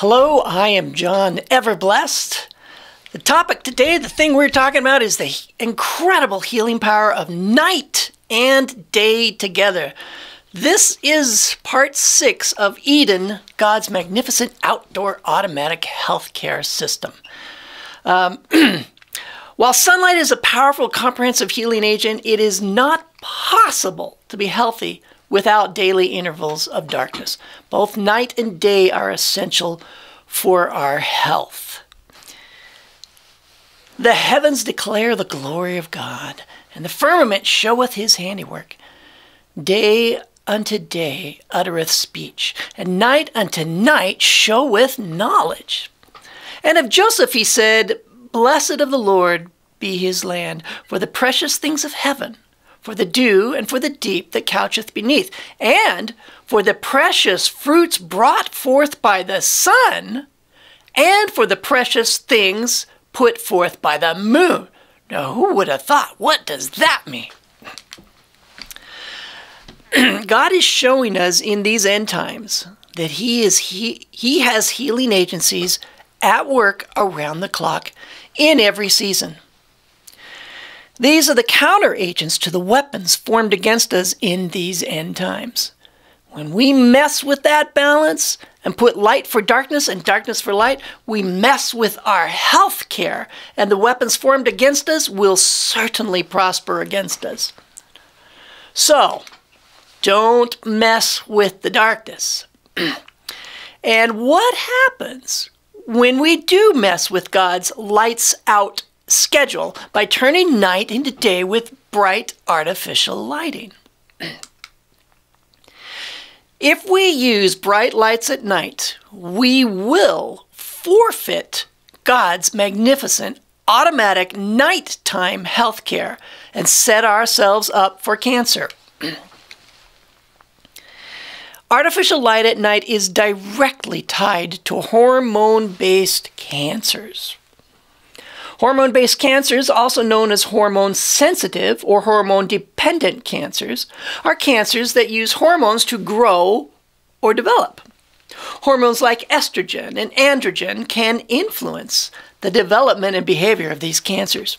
Hello, I am Džon Everblast. The topic today, the thing we're talking about, is the incredible healing power of night and day together. This is part 6 of Eden, God's magnificent outdoor automatic healthcare system. While sunlight is a powerful, comprehensive healing agent, it is not possible to be healthy without daily intervals of darkness. Both night and day are essential for our health. The heavens declare the glory of God, and the firmament showeth his handiwork. Day unto day uttereth speech, and night unto night showeth knowledge. And of Joseph he said, Blessed of the Lord be his land, for the precious things of heaven, for the dew and for the deep that coucheth beneath, and for the precious fruits brought forth by the sun, and for the precious things put forth by the moon. Now, who would have thought? What does that mean? God is showing us in these end times that he has healing agencies at work around the clock in every season. These are the counter agents to the weapons formed against us in these end times. When we mess with that balance and put light for darkness and darkness for light, we mess with our health care, and the weapons formed against us will certainly prosper against us. So, don't mess with the darkness. And what happens when we do mess with God's lights out schedule by turning night into day with bright artificial lighting? If we use bright lights at night, we will forfeit God's magnificent automatic nighttime health care and set ourselves up for cancer. Artificial light at night is directly tied to hormone-based cancers. Hormone-based cancers, also known as hormone-sensitive or hormone-dependent cancers, are cancers that use hormones to grow or develop. Hormones like estrogen and androgen can influence the development and behavior of these cancers.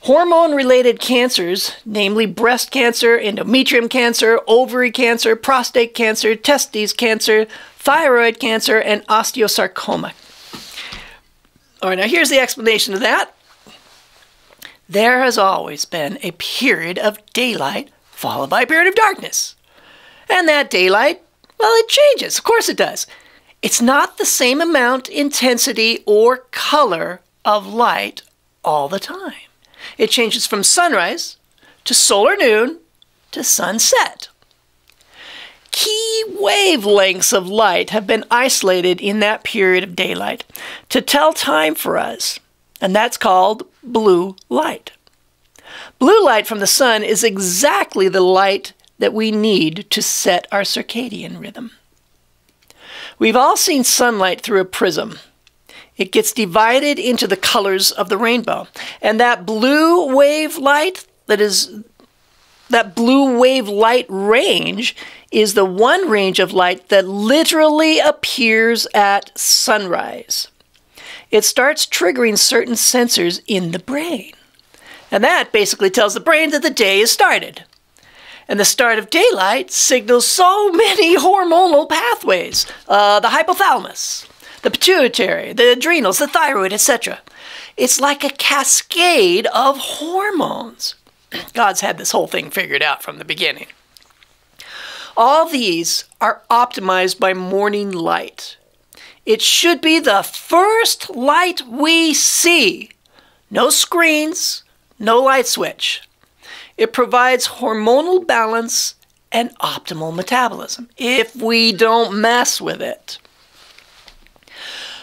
Hormone-related cancers, namely breast cancer, endometrium cancer, ovary cancer, prostate cancer, testes cancer, thyroid cancer, and osteosarcoma. All right, now here's the explanation of that. There has always been a period of daylight followed by a period of darkness. And that daylight, well, it changes. Of course it does. It's not the same amount, intensity, or color of light all the time. It changes from sunrise to solar noon to sunset. Key wavelengths of light have been isolated in that period of daylight to tell time for us, and that's called blue light. Blue light from the sun is exactly the light that we need to set our circadian rhythm. We've all seen sunlight through a prism. It gets divided into the colors of the rainbow, and that blue wave light range is the one range of light that literally appears at sunrise. It starts triggering certain sensors in the brain. And that basically tells the brain that the day is started. And the start of daylight signals so many hormonal pathways. The hypothalamus, the pituitary, the adrenals, the thyroid, etc. It's like a cascade of hormones. God's had this whole thing figured out from the beginning. All these are optimized by morning light. It should be the first light we see. No screens, no light switch. It provides hormonal balance and optimal metabolism if we don't mess with it.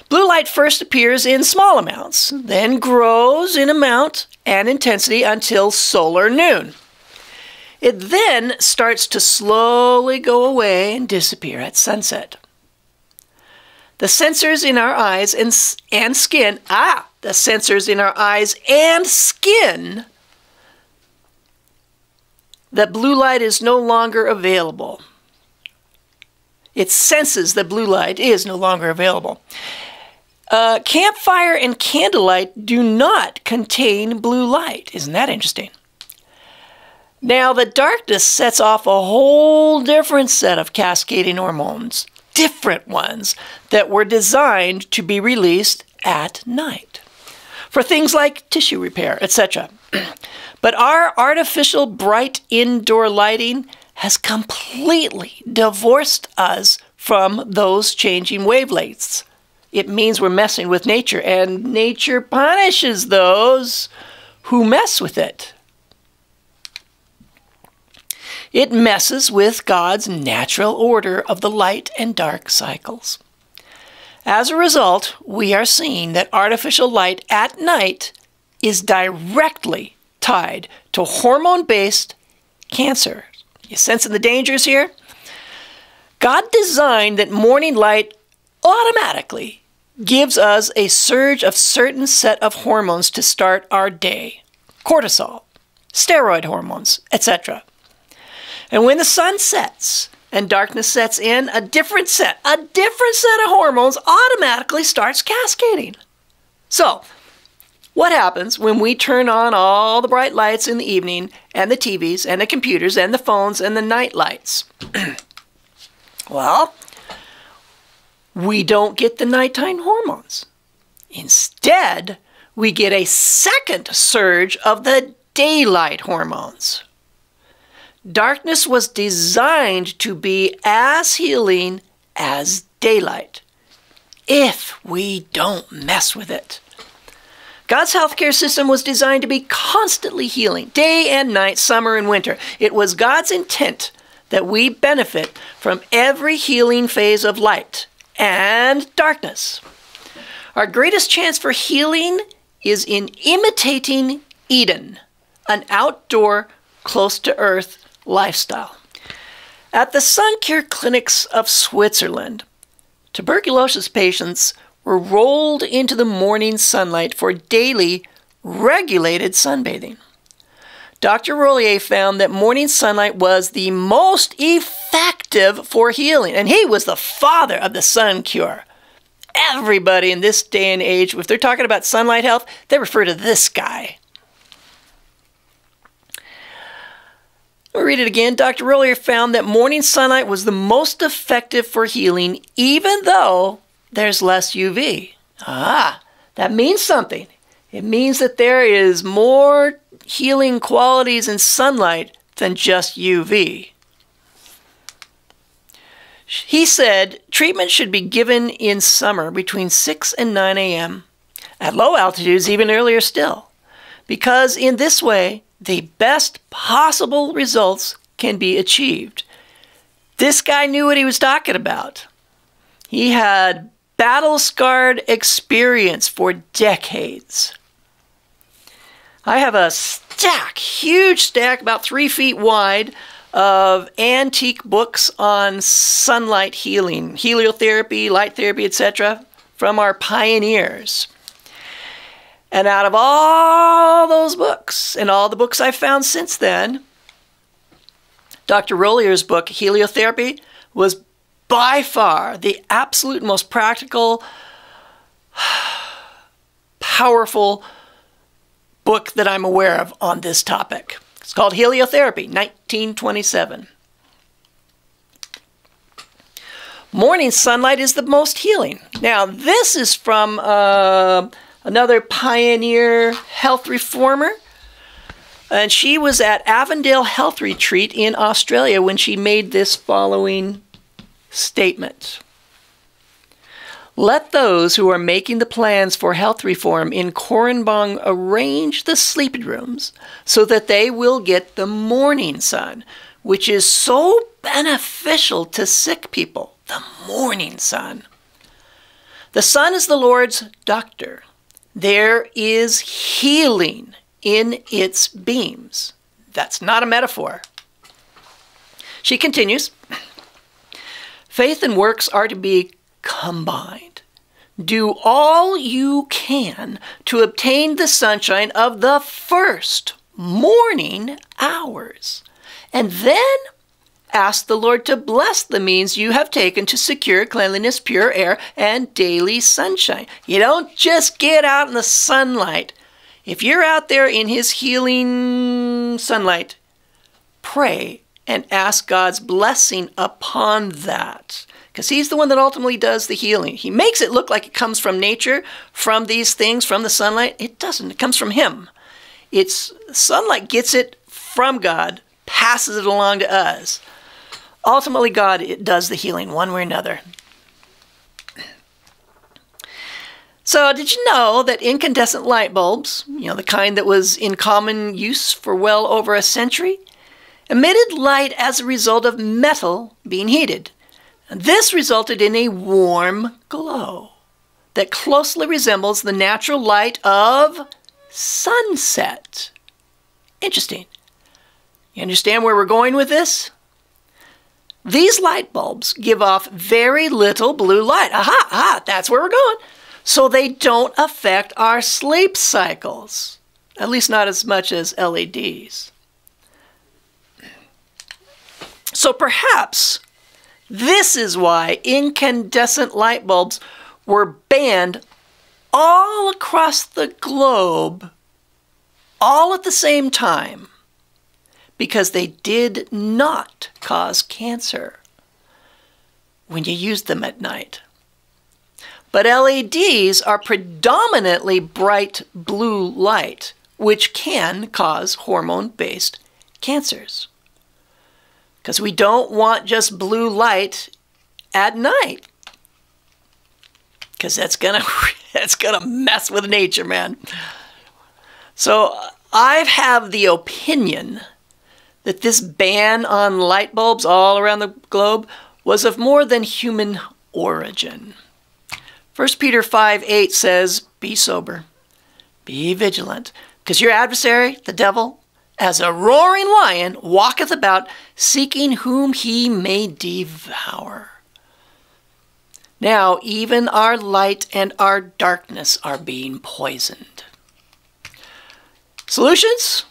Blue light first appears in small amounts, then grows in amount and intensity until solar noon. It then starts to slowly go away and disappear at sunset. The sensors in our eyes and skin, the sensors in our eyes and skin, that blue light is no longer available. It senses that blue light is no longer available. Campfire and candlelight do not contain blue light. Isn't that interesting? Now, the darkness sets off a whole different set of cascading hormones, different ones that were designed to be released at night for things like tissue repair, etc. But our artificial bright indoor lighting has completely divorced us from those changing wavelengths. It means we're messing with nature, and nature punishes those who mess with it. It messes with God's natural order of the light and dark cycles. As a result, we are seeing that artificial light at night is directly tied to hormone-based cancer. You sensing the dangers here? God designed that morning light automatically gives us a surge of certain set of hormones to start our day. Cortisol, steroid hormones, etc. And when the sun sets and darkness sets in, a different set of hormones automatically starts cascading. So, what happens when we turn on all the bright lights in the evening, and the TVs, and the computers, and the phones, and the night lights? Well, we don't get the nighttime hormones. Instead, we get a second surge of the daylight hormones. Darkness was designed to be as healing as daylight, if we don't mess with it. God's healthcare system was designed to be constantly healing, day and night, summer and winter. It was God's intent that we benefit from every healing phase of light and darkness. Our greatest chance for healing is in imitating Eden, an outdoor, close-to-earth lifestyle. At the sun cure clinics of Switzerland, tuberculosis patients were rolled into the morning sunlight for daily regulated sunbathing. Dr. Rollier found that morning sunlight was the most effective for healing, and he was the father of the sun cure. Everybody in this day and age, if they're talking about sunlight health, they refer to this guy. I'll read it again. Dr. Rollier found that morning sunlight was the most effective for healing, even though there's less UV. That means something. It means that there is more healing qualities in sunlight than just UV. He said treatment should be given in summer between 6 and 9 a.m. At low altitudes, even earlier still, because in this way, the best possible results can be achieved. This guy knew what he was talking about. He had battle-scarred experience for decades. I have a stack, huge stack, about 3 feet wide, of antique books on sunlight healing, heliotherapy, light therapy, etc., from our pioneers. And out of all those books, and all the books I've found since then, Dr. Rollier's book, Heliotherapy, was by far the absolute most practical, powerful book that I'm aware of on this topic. It's called Heliotherapy, 1927. Morning sunlight is the most healing. Now, this is from another pioneer health reformer, and she was at Avondale Health Retreat in Australia when she made this following statement. Let those who are making the plans for health reform in Korenbong arrange the sleeping rooms so that they will get the morning sun, which is so beneficial to sick people. The morning sun. The sun is the Lord's doctor. There is healing in its beams. That's not a metaphor. She continues, faith and works are to be combined. Do all you can to obtain the sunshine of the first morning hours. And then Ask the Lord to bless the means you have taken to secure cleanliness, pure air, and daily sunshine. You don't just get out in the sunlight. If you're out there in His healing sunlight, pray and ask God's blessing upon that. Because He's the one that ultimately does the healing. He makes it look like it comes from nature, from these things, from the sunlight. It doesn't. It comes from Him. Sunlight gets it from God, passes it along to us. Ultimately, God does the healing one way or another. So did you know that incandescent light bulbs, the kind that was in common use for well over a century, emitted light as a result of metal being heated? And this resulted in a warm glow that closely resembles the natural light of sunset. Interesting. You understand where we're going with this? These light bulbs give off very little blue light. Aha, that's where we're going. So they don't affect our sleep cycles, at least not as much as LEDs. So perhaps this is why incandescent light bulbs were banned all across the globe, all at the same time, because they did not cause cancer when you used them at night. But LEDs are predominantly bright blue light, which can cause hormone-based cancers. Because we don't want just blue light at night. Because that's gonna mess with nature, man. So I have the opinion that this ban on light bulbs all around the globe was of more than human origin. 1 Peter 5:8 says, "Be sober, be vigilant, because your adversary, the devil, as a roaring lion, walketh about, seeking whom he may devour." Now, even our light and our darkness are being poisoned. Solutions?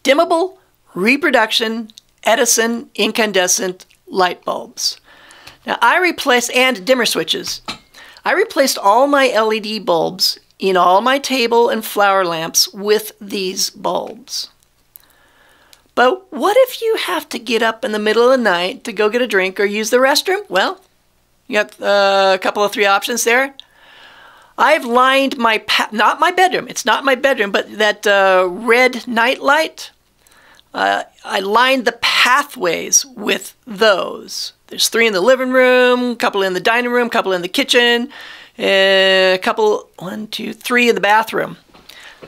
Dimmable, reproduction, Edison incandescent light bulbs. Now, and dimmer switches. I replaced all my LED bulbs in all my table and flower lamps with these bulbs. But what if you have to get up in the middle of the night to go get a drink or use the restroom? Well, you got a couple of 3 options there. I've lined not my bedroom, it's not my bedroom, but that red night light, I lined the pathways with those. There's 3 in the living room, a couple in the dining room, a couple in the kitchen, a couple, 1, 2, 3 in the bathroom,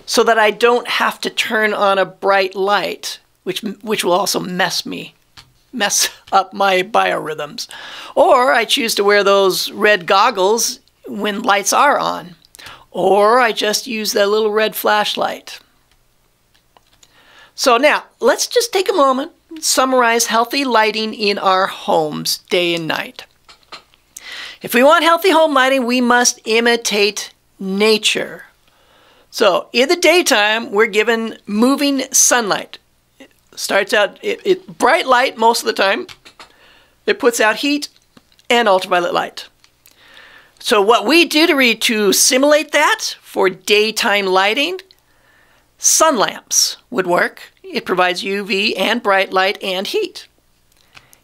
so that I don't have to turn on a bright light, which will also mess up my biorhythms. Or I choose to wear those red goggles when lights are on. Or I just use that little red flashlight. So now, let's just take a moment and summarize healthy lighting in our homes day and night. If we want healthy home lighting, we must imitate nature. So in the daytime, we're given moving sunlight. It starts out bright light most of the time. It puts out heat and ultraviolet light. So what we do to simulate that for daytime lighting, sun lamps would work. It provides UV and bright light and heat.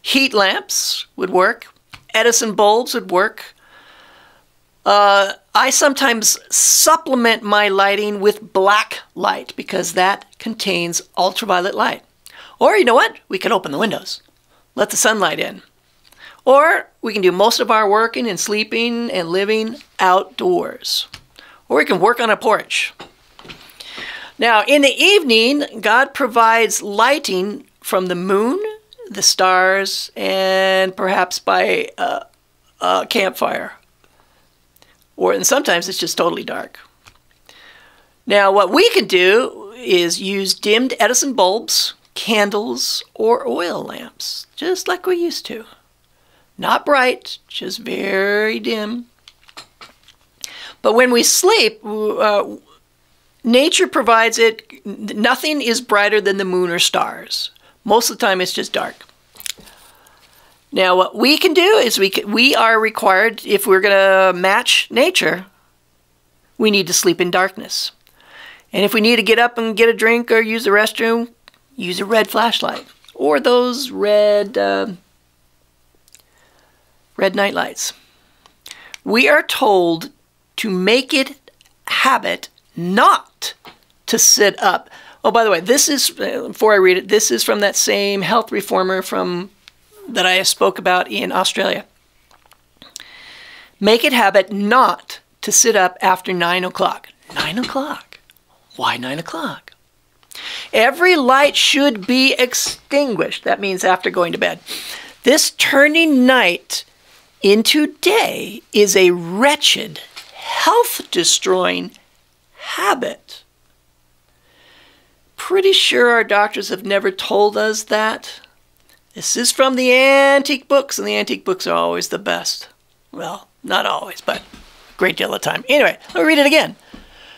Heat lamps would work. Edison bulbs would work. I sometimes supplement my lighting with black light because that contains ultraviolet light. Or you know what? We can open the windows. Let the sunlight in. Or we can do most of our working and sleeping and living outdoors. Or we can work on a porch. Now, in the evening, God provides lighting from the moon, the stars, and perhaps by a campfire. And sometimes it's just totally dark. Now, what we can do is use dimmed Edison bulbs, candles, or oil lamps, just like we used to. Not bright, just very dim. But when we sleep, nature provides it. Nothing is brighter than the moon or stars. Most of the time it's just dark. Now what we can do is we are required, if we're going to match nature, we need to sleep in darkness. And if we need to get up and get a drink or use the restroom, use a red flashlight or those red night lights. We are told to make it habit not to sit up. Oh, by the way, this is, before I read it, this is from that same health reformer that I spoke about in Australia. Make it habit not to sit up after 9 o'clock. 9 o'clock? Why 9 o'clock? Every light should be extinguished. That means after going to bed. This turning night into day is a wretched, health-destroying habit. Pretty sure our doctors have never told us that. This is from the antique books, and the antique books are always the best. Well, not always, but a great deal of the time. Anyway, let me read it again.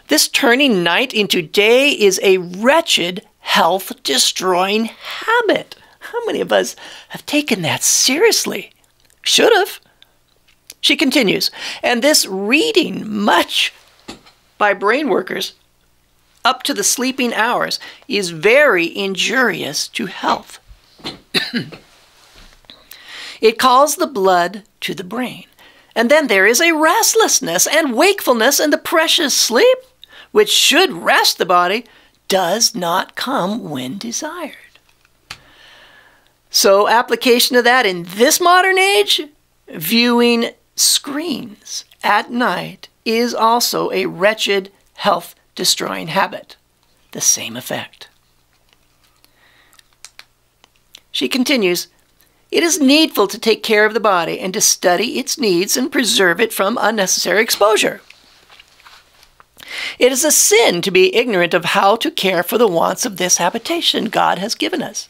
This turning night into day is a wretched, health-destroying habit. How many of us have taken that seriously? Should have. She continues, and this reading much by brain workers up to the sleeping hours is very injurious to health. It calls the blood to the brain, and then there is a restlessness and wakefulness, and the precious sleep, which should rest the body, does not come when desired. So application of that in this modern age, viewing screens at night is also a wretched, health-destroying habit. The same effect. She continues, it is needful to take care of the body and to study its needs and preserve it from unnecessary exposure. It is a sin to be ignorant of how to care for the wants of this habitation God has given us.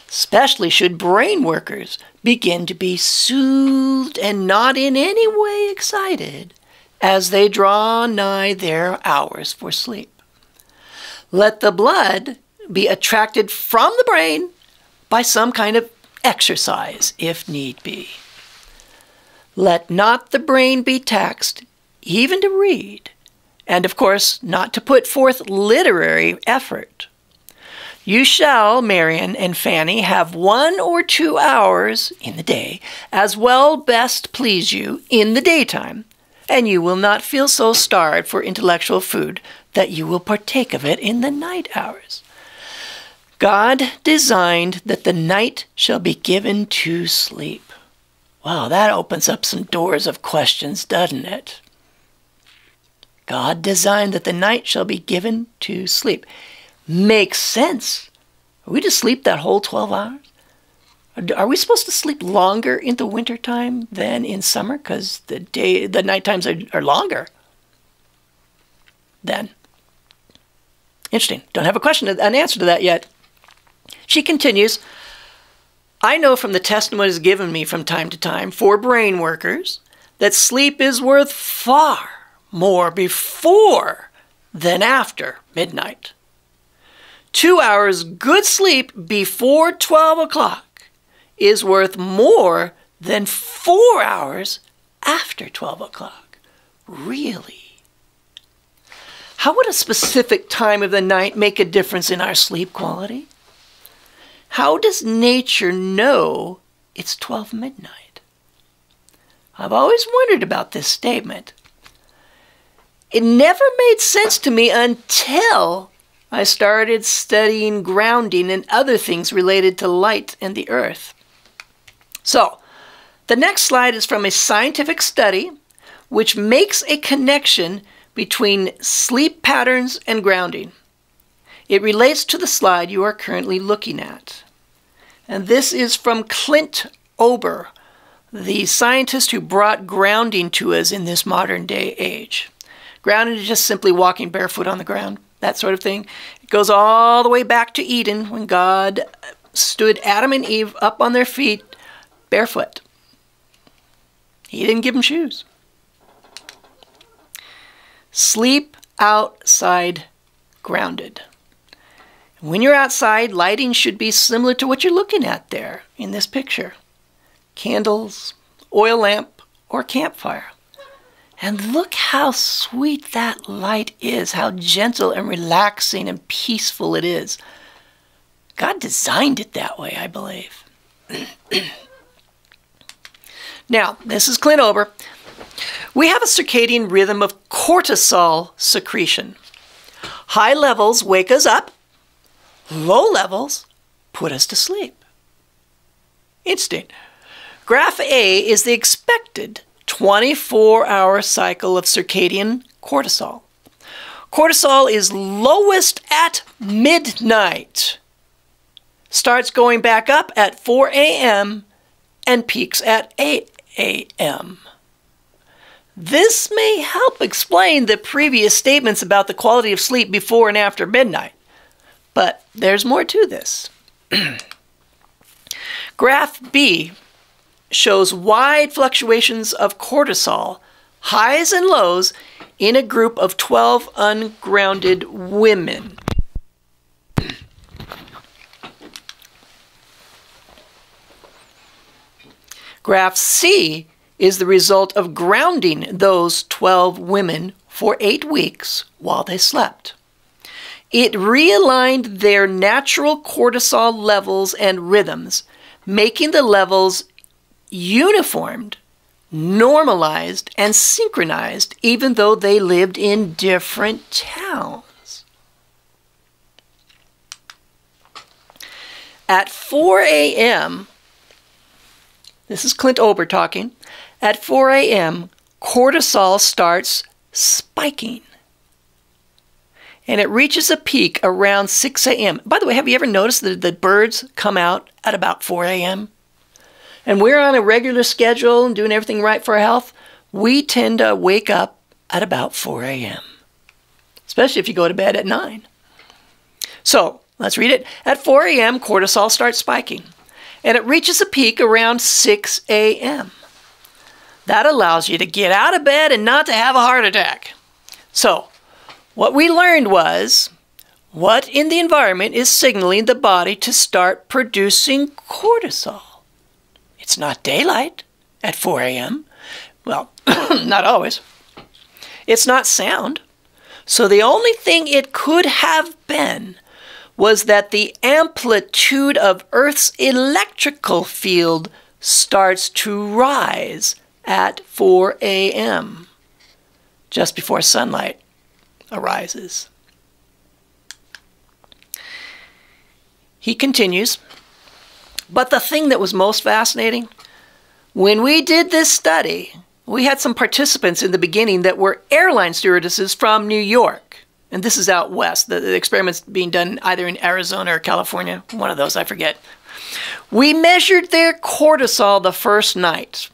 Especially should brain workers begin to be soothed and not in any way excited as they draw nigh their hours for sleep. Let the blood be attracted from the brain by some kind of exercise, if need be. Let not the brain be taxed, even to read, and of course not to put forth literary effort. You shall, Marion and Fanny, have 1 or 2 hours in the day, as well best please you in the daytime, and you will not feel so starved for intellectual food that you will partake of it in the night hours. God designed that the night shall be given to sleep. Wow, that opens up some doors of questions, doesn't it? God designed that the night shall be given to sleep. Makes sense. Are we to sleep that whole 12 hours? Are we supposed to sleep longer in the wintertime than in summer? Because the night times are longer then. Interesting. Don't have an answer to that yet. She continues, I know from the testimonies given me from time to time for brain workers that sleep is worth far more before than after midnight. 2 hours good sleep before 12 o'clock is worth more than 4 hours after 12 o'clock. Really? How would a specific time of the night make a difference in our sleep quality? How does nature know it's 12 midnight? I've always wondered about this statement. It never made sense to me until I started studying grounding and other things related to light and the earth. So, the next slide is from a scientific study which makes a connection between sleep patterns and grounding. It relates to the slide you are currently looking at. And this is from Clint Ober, the scientist who brought grounding to us in this modern day age. Grounding is just simply walking barefoot on the ground, that sort of thing. It goes all the way back to Eden when God stood Adam and Eve up on their feet barefoot. He didn't give them shoes. Sleep outside grounded. When you're outside, lighting should be similar to what you're looking at there in this picture. Candles, oil lamp, or campfire. And look how sweet that light is, how gentle and relaxing and peaceful it is. God designed it that way, I believe. Now, this is Clint Ober. We have a circadian rhythm of cortisol secretion. High levels wake us up. Low levels put us to sleep. Interesting. Graph A is the expected 24-hour cycle of circadian cortisol. Cortisol is lowest at midnight, starts going back up at 4 a.m. and peaks at 8 a.m. This may help explain the previous statements about the quality of sleep before and after midnight. But there's more to this. Graph B shows wide fluctuations of cortisol, highs and lows, in a group of 12 ungrounded women. Graph C is the result of grounding those 12 women for 8 weeks while they slept. It realigned their natural cortisol levels and rhythms, making the levels uniformed, normalized, and synchronized, even though they lived in different towns. At 4 a.m., this is Clint Ober talking, at 4 a.m., cortisol starts spiking. And it reaches a peak around 6 a.m. By the way, have you ever noticed that the birds come out at about 4 a.m.? And we're on a regular schedule and doing everything right for our health. We tend to wake up at about 4 a.m., especially if you go to bed at 9. So let's read it. At 4 a.m., cortisol starts spiking, and it reaches a peak around 6 a.m. That allows you to get out of bed and not to have a heart attack. So what we learned was what in the environment is signaling the body to start producing cortisol. It's not daylight at 4 a.m. Well, not always. It's not sound. So the only thing it could have been was that the amplitude of Earth's electrical field starts to rise at 4 a.m., just before sunlight arises. He continues, but the thing that was most fascinating, when we did this study, we had some participants in the beginning that were airline stewardesses from New York. And this is out west. The experiment's being done either in Arizona or California. One of those, I forget. We measured their cortisol the first night.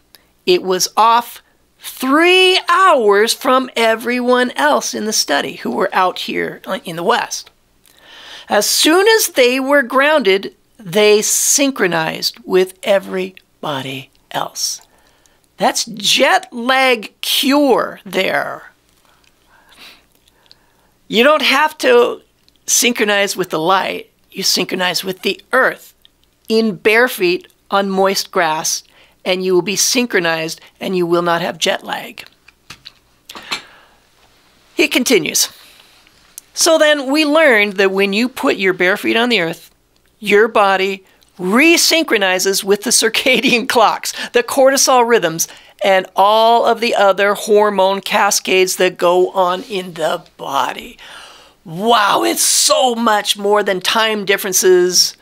It was off 3 hours from everyone else in the study who were out here in the West. As soon as they were grounded, they synchronized with everybody else. That's jet lag cure there. You don't have to synchronize with the light. You synchronize with the earth in bare feet on moist grass, and you will be synchronized and you will not have jet lag. He continues. So then we learned that when you put your bare feet on the earth, your body resynchronizes with the circadian clocks, the cortisol rhythms, and all of the other hormone cascades that go on in the body. Wow, it's so much more than time differences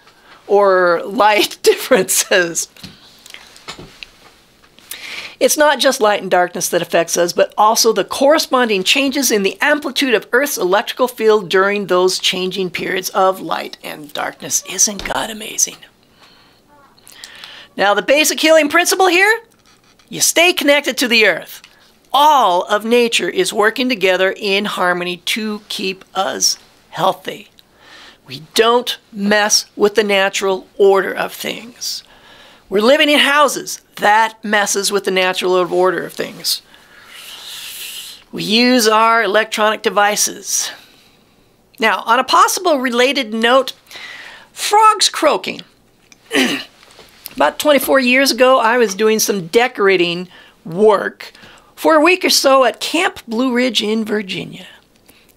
or light differences. It's not just light and darkness that affects us, but also the corresponding changes in the amplitude of Earth's electrical field during those changing periods of light and darkness. Isn't God amazing? Now, the basic healing principle here, you stay connected to the earth. All of nature is working together in harmony to keep us healthy. We don't mess with the natural order of things. We're living in houses. That messes with the natural order of things. We use our electronic devices. Now, on a possible related note, frogs croaking. About 24 years ago, I was doing some decorating work for a week or so at Camp Blue Ridge in Virginia.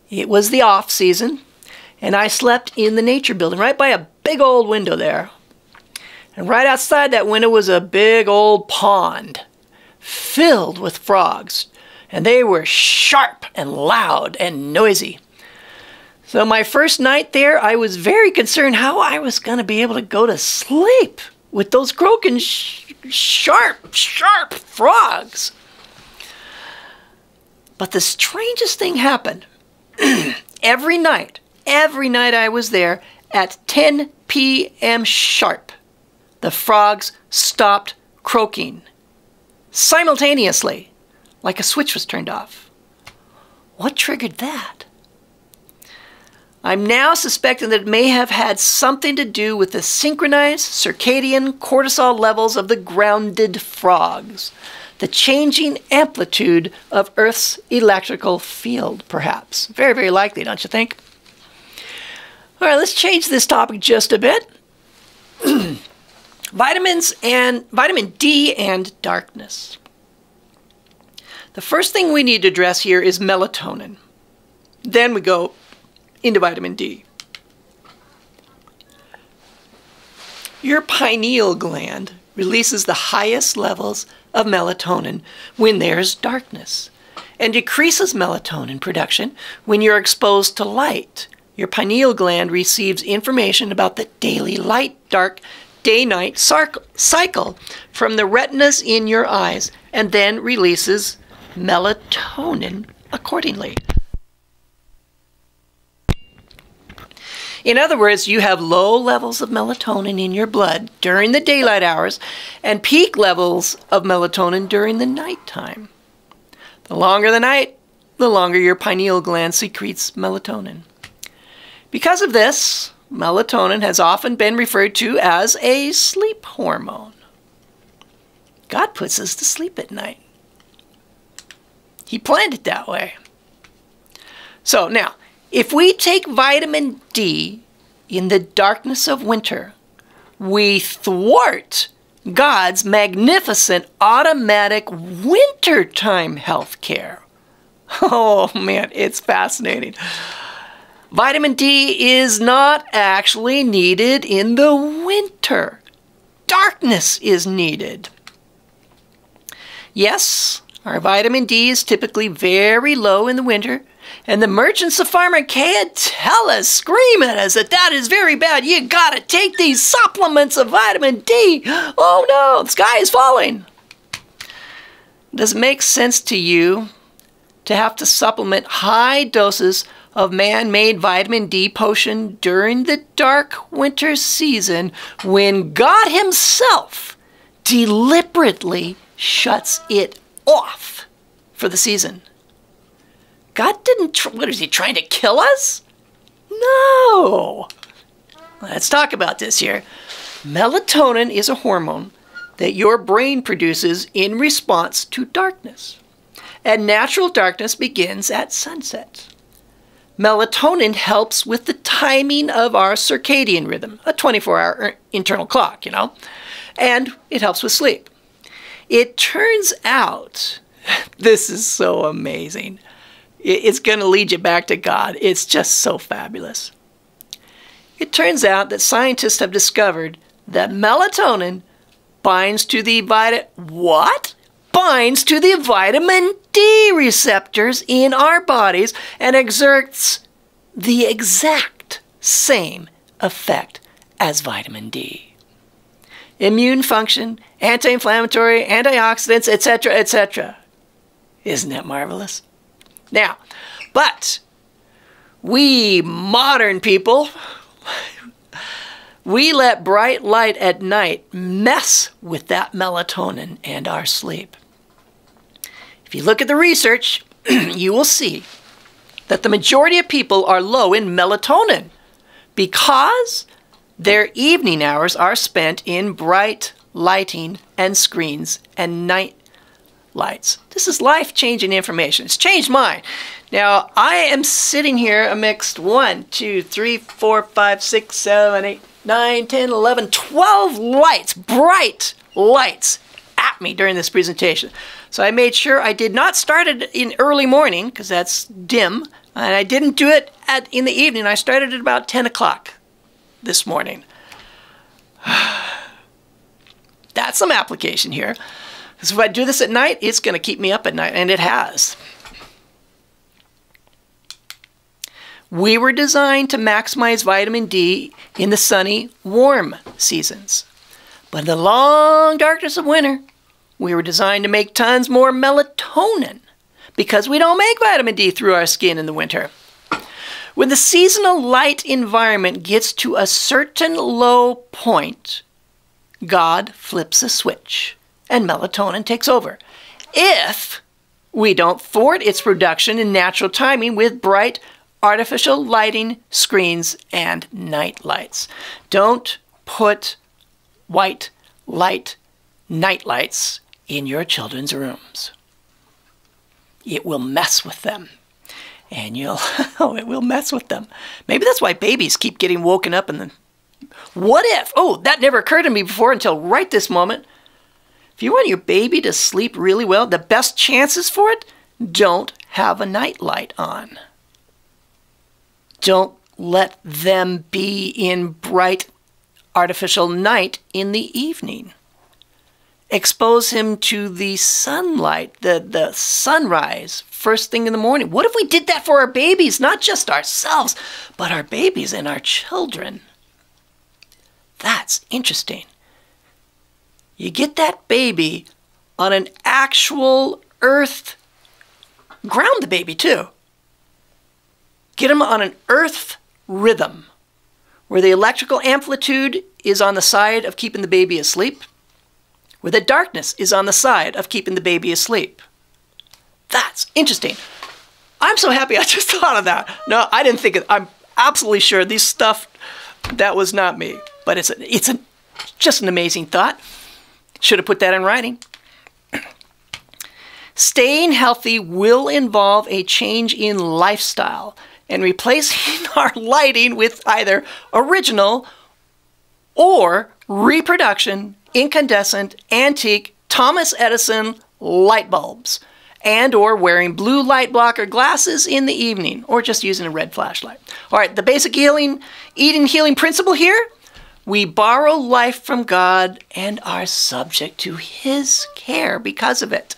It was the off season, and I slept in the nature building right by a big old window there. And right outside that window was a big old pond filled with frogs, and they were sharp and loud and noisy. So my first night there, I was very concerned how I was going to be able to go to sleep with those croaking sharp frogs. But the strangest thing happened. Every night I was there at 10 p.m. sharp, the frogs stopped croaking simultaneously, like a switch was turned off. What triggered that? I'm now suspecting that it may have had something to do with the synchronized circadian cortisol levels of the grounded frogs, the changing amplitude of Earth's electrical field, perhaps. Very, very likely, don't you think? All right, let's change this topic just a bit. Vitamin D and darkness. The first thing we need to address here is melatonin. Then we go into vitamin D. Your pineal gland releases the highest levels of melatonin when there's darkness, and decreases melatonin production when you're exposed to light. Your pineal gland receives information about the daily light-dark day-night cycle from the retinas in your eyes, and then releases melatonin accordingly. In other words, you have low levels of melatonin in your blood during the daylight hours and peak levels of melatonin during the nighttime. The longer the night, the longer your pineal gland secretes melatonin. Because of this, melatonin has often been referred to as a sleep hormone. God puts us to sleep at night. He planned it that way. So now, if we take vitamin D in the darkness of winter, we thwart God's magnificent automatic wintertime health care. Oh man, it's fascinating. Vitamin D is not actually needed in the winter. Darkness is needed. Yes, our vitamin D is typically very low in the winter, and the merchants of pharmacia tell us, scream at us that is very bad. You gotta take these supplements of vitamin D. Oh no, the sky is falling. Does it make sense to you to have to supplement high doses of man-made vitamin D potion during the dark winter season when God himself deliberately shuts it off for the season? God didn't, what is he trying to kill us? No. Let's talk about this here. Melatonin is a hormone that your brain produces in response to darkness. And natural darkness begins at sunset. Melatonin helps with the timing of our circadian rhythm, a 24-hour internal clock, you know, and it helps with sleep. It turns out, this is so amazing. It's going to lead you back to God. It's just so fabulous. It turns out that scientists have discovered that melatonin binds to the binds to the vitamin D receptors in our bodies and exerts the exact same effect as vitamin D. Immune function, anti-inflammatory, antioxidants, etc., etc. Isn't that marvelous? Now, but we modern people, we let bright light at night mess with that melatonin and our sleep. If you look at the research, you will see that the majority of people are low in melatonin because their evening hours are spent in bright lighting and screens and night lights. This is life-changing information. It's changed mine. Now, I am sitting here amidst 1, 2, 3, 4, 5, 6, 7, 8, 9, 10, 11, 12 lights, bright lights at me during this presentation. So I made sure I did not start it in early morning, because that's dim, and I didn't do it in the evening. I started at about 10 o'clock this morning. That's some application here. Because if I do this at night, it's going to keep me up at night, and it has. We were designed to maximize vitamin D in the sunny, warm seasons. But in the long darkness of winter, we were designed to make tons more melatonin because we don't make vitamin D through our skin in the winter. When the seasonal light environment gets to a certain low point, God flips a switch and melatonin takes over. If we don't thwart its production in natural timing with bright artificial lighting, screens, and night lights. Don't put white light night lights in your children's rooms. It will mess with them. And it will mess with them. Maybe that's why babies keep getting woken up and then, what if? Oh, that never occurred to me before until right this moment. If you want your baby to sleep really well, the best chances for it, don't have a night light on. Don't let them be in bright artificial night in the evening. Expose him to the sunlight, the sunrise, first thing in the morning. What if we did that for our babies? Not just ourselves, but our babies and our children. That's interesting. You get that baby on an actual earth, ground the baby too. Get him on an earth rhythm where the electrical amplitude is on the side of keeping the baby asleep, where the darkness is on the side of keeping the baby asleep. That's interesting. I'm so happy I just thought of that. No, I didn't think it. I'm absolutely sure this stuff, that was not me. But it's just an amazing thought. Should have put that in writing. Staying healthy will involve a change in lifestyle and replacing our lighting with either original or reproduction, incandescent, antique, Thomas Edison light bulbs, and or wearing blue light blocker glasses in the evening, or just using a red flashlight. All right, the basic eating healing principle here: we borrow life from God and are subject to His care because of it.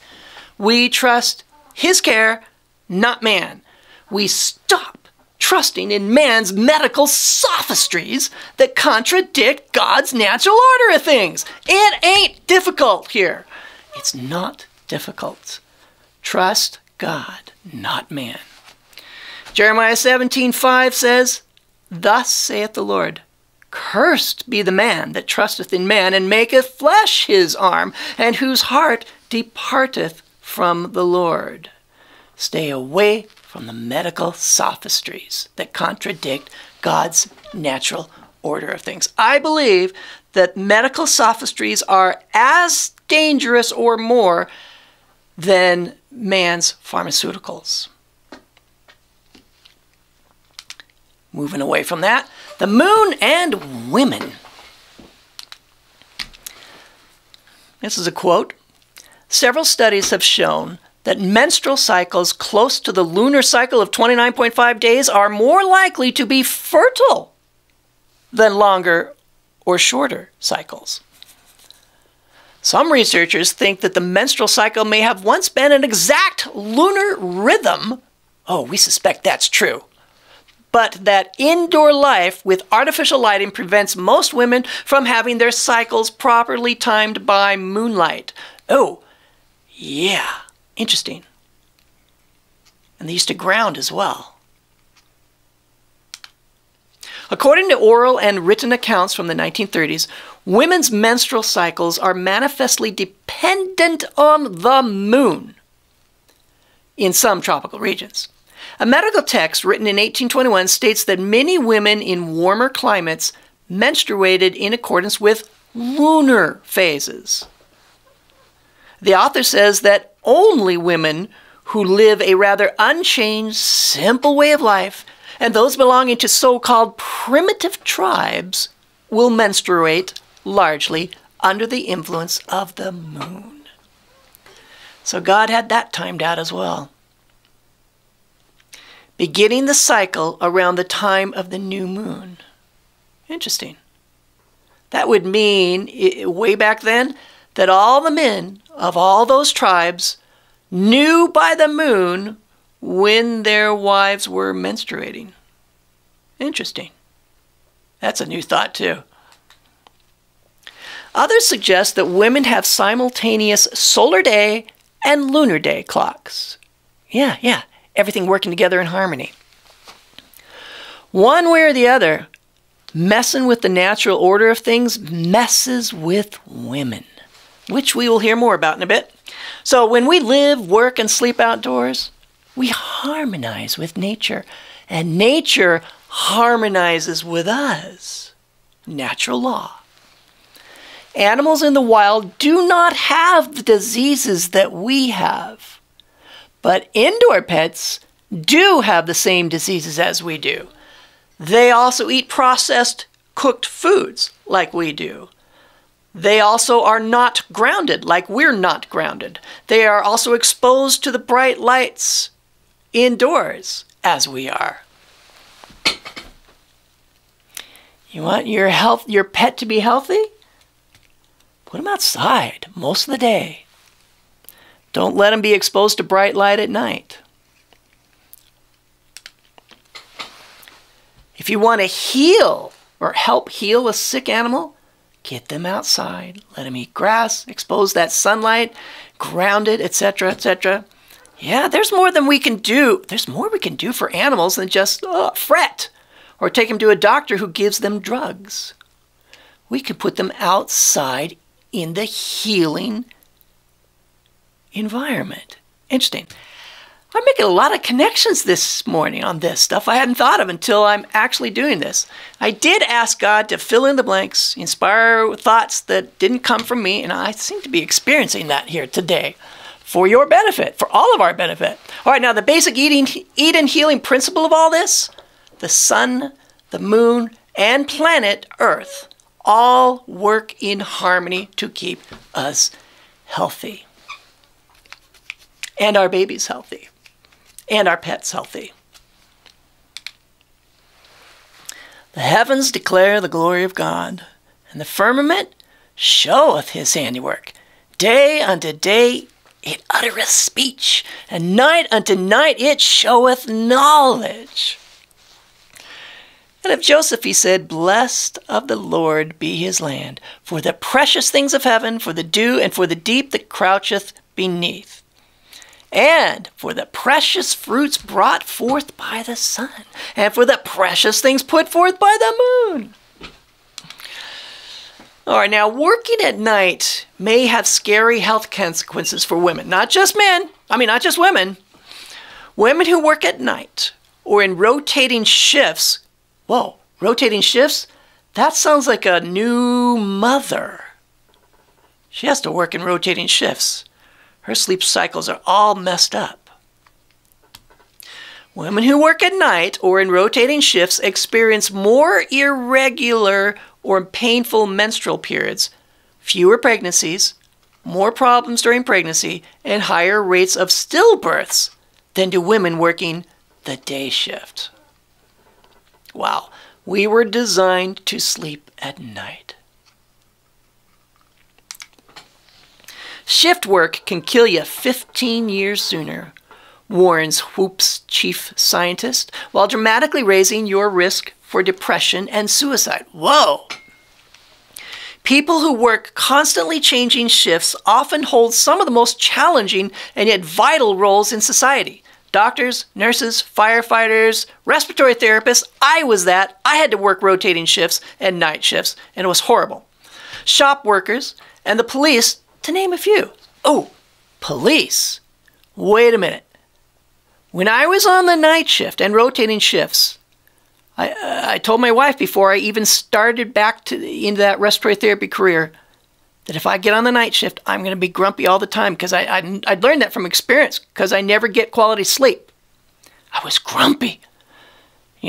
We trust His care, not man. We stop trusting in man's medical sophistries that contradict God's natural order of things. It ain't difficult here. It's not difficult. Trust God, not man. Jeremiah 17:5 says, "Thus saith the Lord, Cursed be the man that trusteth in man, and maketh flesh his arm, and whose heart departeth from the Lord." Stay away from the medical sophistries that contradict God's natural order of things. I believe that medical sophistries are as dangerous or more than man's pharmaceuticals. Moving away from that, the moon and women. This is a quote. Several studies have shown that menstrual cycles close to the lunar cycle of 29.5 days are more likely to be fertile than longer or shorter cycles. Some researchers think that the menstrual cycle may have once been an exact lunar rhythm. Oh, we suspect that's true. But that indoor life with artificial lighting prevents most women from having their cycles properly timed by moonlight. Oh, yeah, interesting. And they used to ground as well. According to oral and written accounts from the 1930s, women's menstrual cycles are manifestly dependent on the moon in some tropical regions. A medical text written in 1821 states that many women in warmer climates menstruated in accordance with lunar phases. The author says that only women who live a rather unchanged, simple way of life, and those belonging to so-called primitive tribes will menstruate largely under the influence of the moon. So God had that timed out as well. Beginning the cycle around the time of the new moon. Interesting. That would mean, way back then, that all the men of all those tribes knew by the moon when their wives were menstruating. Interesting. That's a new thought, too. Others suggest that women have simultaneous solar day and lunar day clocks. Yeah, everything working together in harmony. One way or the other, messing with the natural order of things messes with women, which we will hear more about in a bit. So when we live, work, and sleep outdoors, we harmonize with nature, and nature harmonizes with us. Natural law. Animals in the wild do not have the diseases that we have, but indoor pets do have the same diseases as we do. They also eat processed, cooked foods like we do. They also are not grounded like we're not grounded. They are also exposed to the bright lights indoors as we are. You want your pet to be healthy? Put them outside most of the day. Don't let them be exposed to bright light at night. If you want to heal or help heal a sick animal, get them outside. Let them eat grass, expose that sunlight, ground it, etc., etc. Yeah, there's more than we can do. There's more we can do for animals than just fret or take them to a doctor who gives them drugs. We can put them outside in the healing environment. Interesting. I'm making a lot of connections this morning on this stuff I hadn't thought of until I'm actually doing this. I did ask God to fill in the blanks, inspire thoughts that didn't come from me, and I seem to be experiencing that here today for your benefit, for all of our benefit. All right, now the basic eat and healing principle of all this, the sun, the moon, and planet Earth all work in harmony to keep us healthy. And our babies healthy. And our pets healthy. The heavens declare the glory of God, and the firmament showeth his handiwork. Day unto day it uttereth speech, and night unto night it showeth knowledge. And of Joseph he said, Blessed of the Lord be his land, for the precious things of heaven, for the dew, and for the deep that croucheth beneath, and for the precious fruits brought forth by the sun, and for the precious things put forth by the moon. All right, now working at night may have scary health consequences for women, not just men. Not just women. Women who work at night or in rotating shifts. Whoa, rotating shifts? That sounds like a new mother. She has to work in rotating shifts. Her sleep cycles are all messed up. Women who work at night or in rotating shifts experience more irregular or painful menstrual periods, fewer pregnancies, more problems during pregnancy, and higher rates of stillbirths than do women working the day shift. Wow, we were designed to sleep at night. Shift work can kill you 15 years sooner, warns Whoop's chief scientist, while dramatically raising your risk for depression and suicide. Whoa! People who work constantly changing shifts often hold some of the most challenging and yet vital roles in society. Doctors, nurses, firefighters, respiratory therapists. I was that. I had to work rotating shifts and night shifts, and it was horrible. Shop workers and the police, to name a few. Oh, police. Wait a minute. When I was on the night shift and rotating shifts, I told my wife before I even started back into that respiratory therapy career that if I get on the night shift, I'm going to be grumpy all the time, because I learned that from experience, because I never get quality sleep. I was grumpy,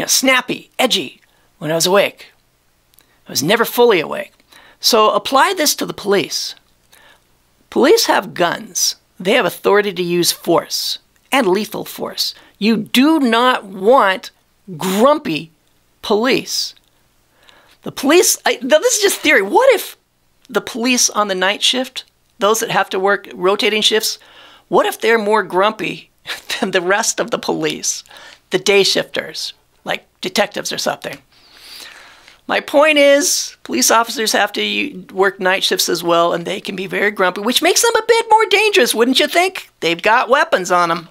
snappy, edgy when I was awake. I was never fully awake. So apply this to the police. Police have guns. They have authority to use force, and lethal force. You do not want grumpy police. The police, this is just theory. What if the police on the night shift, those that have to work rotating shifts, what if they're more grumpy than the rest of the police, the day shifters, like detectives or something? My point is, police officers have to work night shifts as well, and they can be very grumpy, which makes them a bit more dangerous, wouldn't you think? They've got weapons on them.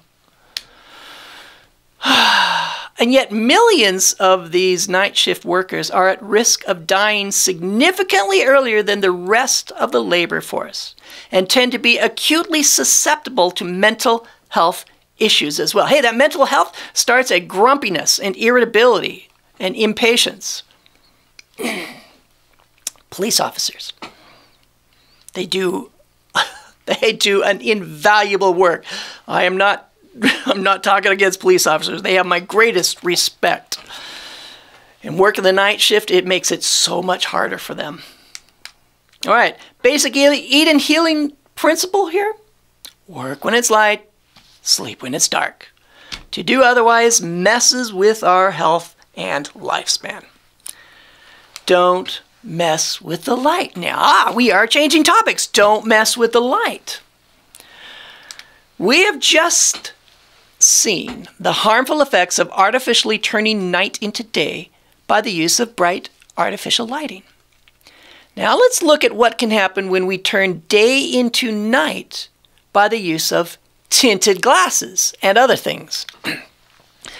And yet millions of these night shift workers are at risk of dying significantly earlier than the rest of the labor force, and tend to be acutely susceptible to mental health issues as well. Hey, that mental health starts at grumpiness and irritability and impatience. Police officers, they do an invaluable work. I'm not talking against police officers. They have my greatest respect. And working the night shift, it makes it so much harder for them. All right, basic eat and healing principle here. Work when it's light, sleep when it's dark. To do otherwise messes with our health and lifespan. Don't mess with the light. Now, we are changing topics. Don't mess with the light. We have just seen the harmful effects of artificially turning night into day by the use of bright artificial lighting. Now let's look at what can happen when we turn day into night by the use of tinted glasses and other things.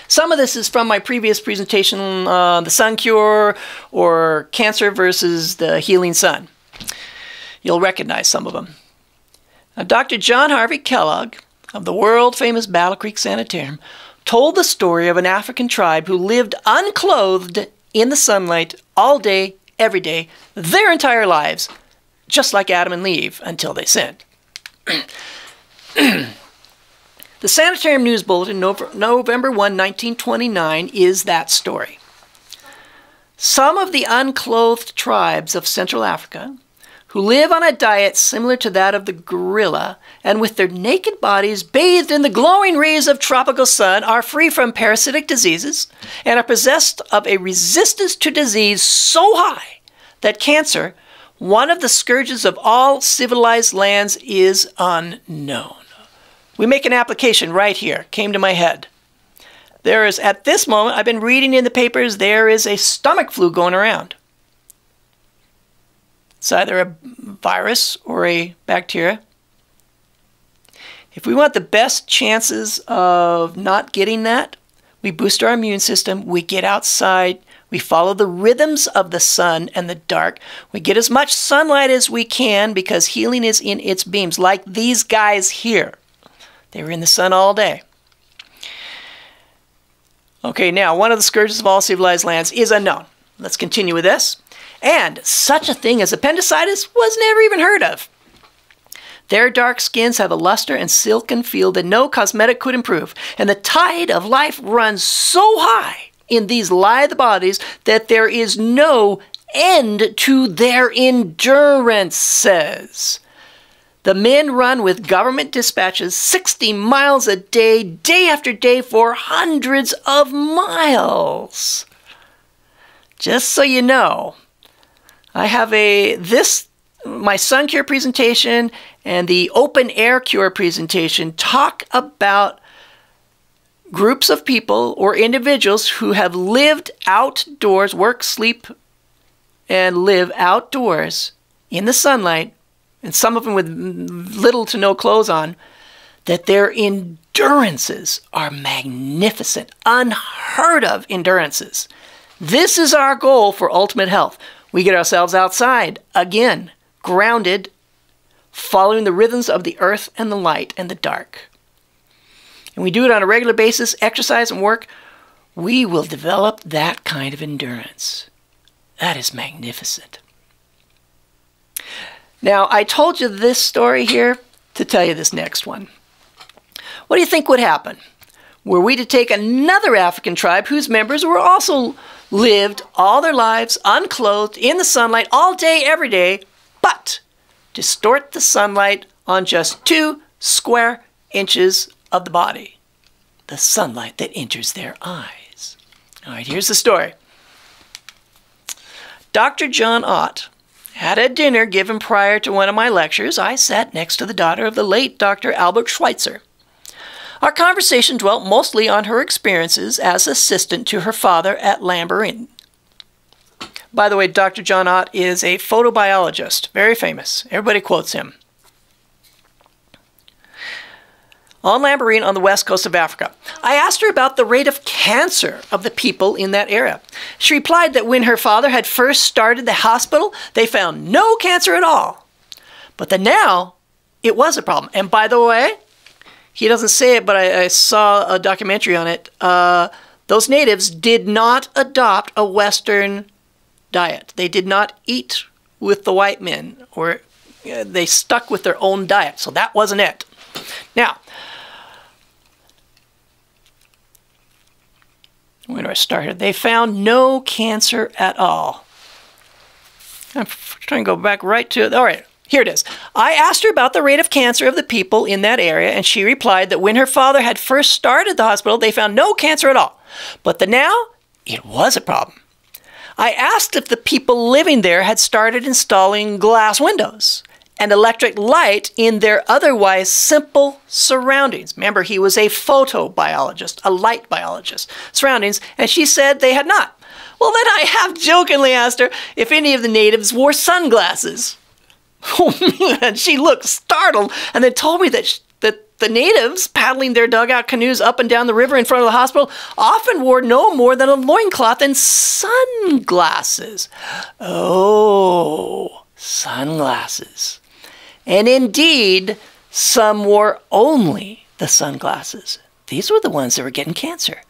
Some of this is from my previous presentation, the sun cure, or cancer versus the healing sun. You'll recognize some of them. Now, Dr. John Harvey Kellogg of the world-famous Battle Creek Sanitarium told the story of an African tribe who lived unclothed in the sunlight all day, every day, their entire lives, just like Adam and Eve until they sinned. The Sanitarium News Bulletin, November 1, 1929, is that story. Some of the unclothed tribes of Central Africa, who live on a diet similar to that of the gorilla, and with their naked bodies bathed in the glowing rays of tropical sun, are free from parasitic diseases and are possessed of a resistance to disease so high that cancer, one of the scourges of all civilized lands, is unknown. We make an application right here. Came to my head. There is, at this moment, I've been reading in the papers, there is a stomach flu going around. It's either a virus or a bacteria. If we want the best chances of not getting that, we boost our immune system, we get outside, we follow the rhythms of the sun and the dark. We get as much sunlight as we can because healing is in its beams, like these guys here. They were in the sun all day. Okay, now, one of the scourges of all civilized lands is unknown. Let's continue with this. And such a thing as appendicitis was never even heard of. Their dark skins have a luster and silken feel that no cosmetic could improve. And the tide of life runs so high in these lithe bodies that there is no end to their endurances. The men run with government dispatches 60 miles a day, day after day, for hundreds of miles. Just so you know, I have my sun cure presentation and the open air cure presentation talk about groups of people or individuals who have lived outdoors, work, sleep, and live outdoors in the sunlight, and some of them with little to no clothes on, that their endurances are magnificent, unheard of endurances. This is our goal for ultimate health. We get ourselves outside, again, grounded, following the rhythms of the earth and the light and the dark. And we do it on a regular basis, exercise and work, we will develop that kind of endurance. That is magnificent. Now, I told you this story here to tell you this next one. What do you think would happen were we to take another African tribe whose members were also lived all their lives unclothed in the sunlight all day, every day, but distort the sunlight on just 2 square inches of the body? The sunlight that enters their eyes. All right, here's the story. Dr. John Ott had a dinner given prior to one of my lectures. I sat next to the daughter of the late Dr. Albert Schweitzer. Our conversation dwelt mostly on her experiences as assistant to her father at Lamberine. By the way, Dr. John Ott is a photobiologist, very famous. Everybody quotes him. On Lamberine on the west coast of Africa. I asked her about the rate of cancer of the people in that area. She replied that when her father had first started the hospital, they found no cancer at all. But that now, it was a problem. And by the way, he doesn't say it, but I saw a documentary on it. Those natives did not adopt a Western diet. They did not eat with the white men, or they stuck with their own diet. So that wasn't it. Now, where do I start here? They found no cancer at all. I'm trying to go back right to it. All right, here it is. I asked her about the rate of cancer of the people in that area, and she replied that when her father had first started the hospital, they found no cancer at all. But that now, it was a problem. I asked if the people living there had started installing glass windows and electric light in their otherwise simple surroundings. Remember, he was a photobiologist, a light biologist, surroundings, and she said they had not. Well, then I half-jokingly asked her if any of the natives wore sunglasses. Oh, man, she looked startled and then told me that the natives paddling their dugout canoes up and down the river in front of the hospital often wore no more than a loincloth and sunglasses. Oh, sunglasses. And indeed, some wore only the sunglasses. These were the ones that were getting cancer.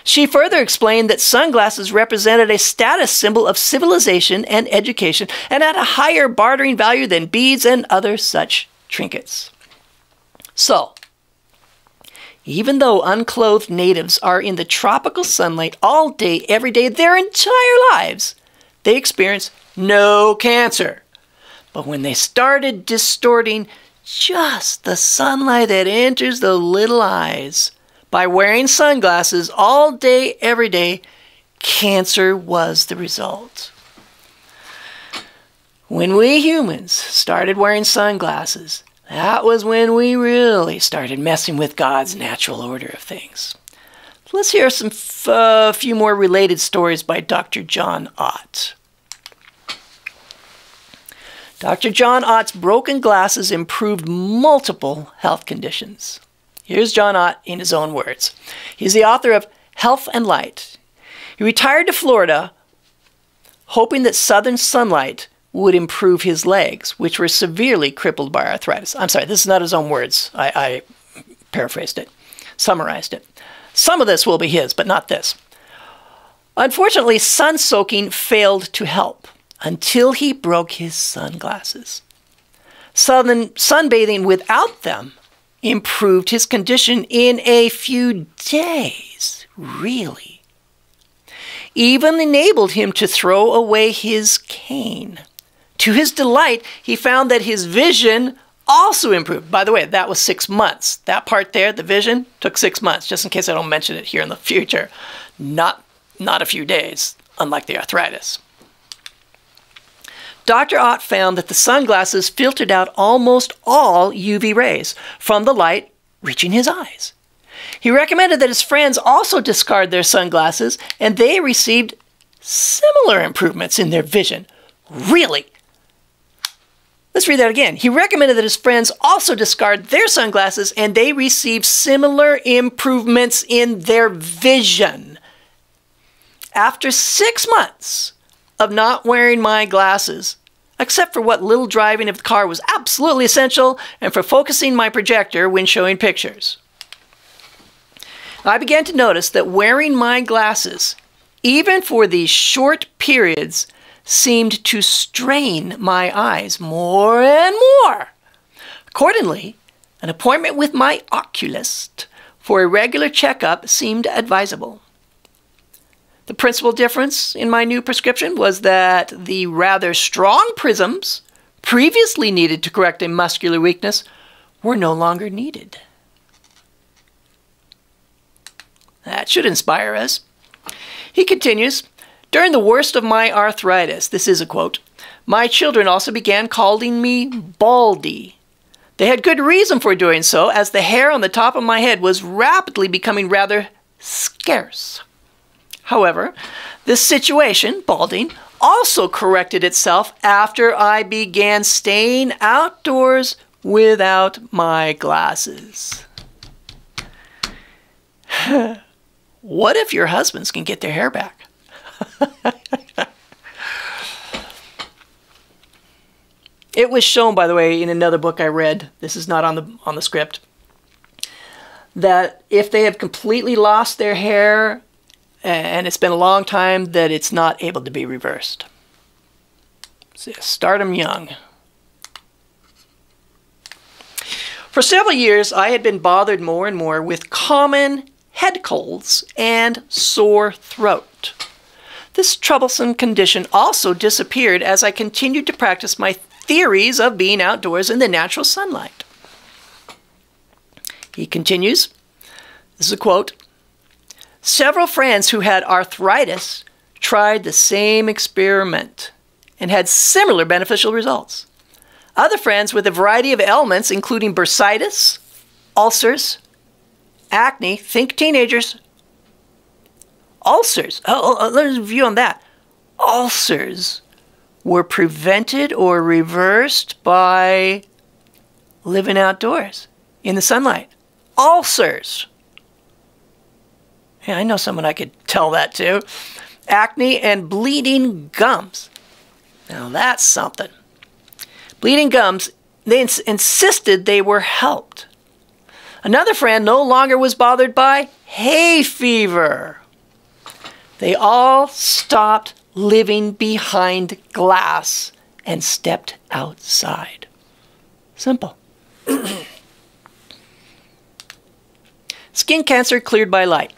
She further explained that sunglasses represented a status symbol of civilization and education and had a higher bartering value than beads and other such trinkets. So, even though unclothed natives are in the tropical sunlight all day, every day, their entire lives, they experience no cancer. But when they started distorting just the sunlight that enters the little eyes by wearing sunglasses all day, every day, cancer was the result. When we humans started wearing sunglasses, that was when we really started messing with God's natural order of things. Let's hear some few more related stories by Dr. John Ott. Dr. John Ott's broken glasses improved multiple health conditions. Here's John Ott in his own words. He's the author of Health and Light. He retired to Florida, hoping that southern sunlight would improve his legs, which were severely crippled by arthritis. I'm sorry, this is not his own words. I paraphrased it, summarized it. Some of this will be his, but not this. Unfortunately, sun soaking failed to help until he broke his sunglasses. Sunbathing without them improved his condition in a few days, really. Even enabled him to throw away his cane. To his delight, he found that his vision also improved. By the way, that was 6 months. That part there, the vision, took 6 months, just in case I don't mention it here in the future. Not a few days, unlike the arthritis. Dr. Ott found that the sunglasses filtered out almost all UV rays from the light reaching his eyes. He recommended that his friends also discard their sunglasses, and they received similar improvements in their vision. Really? Let's read that again. He recommended that his friends also discard their sunglasses, and they received similar improvements in their vision. After 6 months of not wearing my glasses, except for what little driving of the car was absolutely essential, and for focusing my projector when showing pictures, I began to notice that wearing my glasses, even for these short periods, seemed to strain my eyes more and more. Accordingly, an appointment with my oculist for a regular checkup seemed advisable. The principal difference in my new prescription was that the rather strong prisms previously needed to correct a muscular weakness were no longer needed. That should inspire us. He continues, during the worst of my arthritis, this is a quote, my children also began calling me Baldy. They had good reason for doing so, as the hair on the top of my head was rapidly becoming rather scarce. However, this situation, balding, also corrected itself after I began staying outdoors without my glasses. What if your husbands can get their hair back? It was shown, by the way, in another book I read, this is not on the script, that if they have completely lost their hair and it's been a long time, that it's not able to be reversed. So start them young. For several years, I had been bothered more and more with common head colds and sore throat. This troublesome condition also disappeared as I continued to practice my theories of being outdoors in the natural sunlight. He continues, this is a quote, several friends who had arthritis tried the same experiment and had similar beneficial results. Other friends with a variety of ailments, including bursitis, ulcers, acne, think teenagers, ulcers, let's review on that. Ulcers were prevented or reversed by living outdoors in the sunlight. Ulcers. Yeah, I know someone I could tell that to. Acne and bleeding gums. Now that's something. Bleeding gums, they insisted they were helped. Another friend no longer was bothered by hay fever. They all stopped living behind glass and stepped outside. Simple. Skin cancer cleared by light.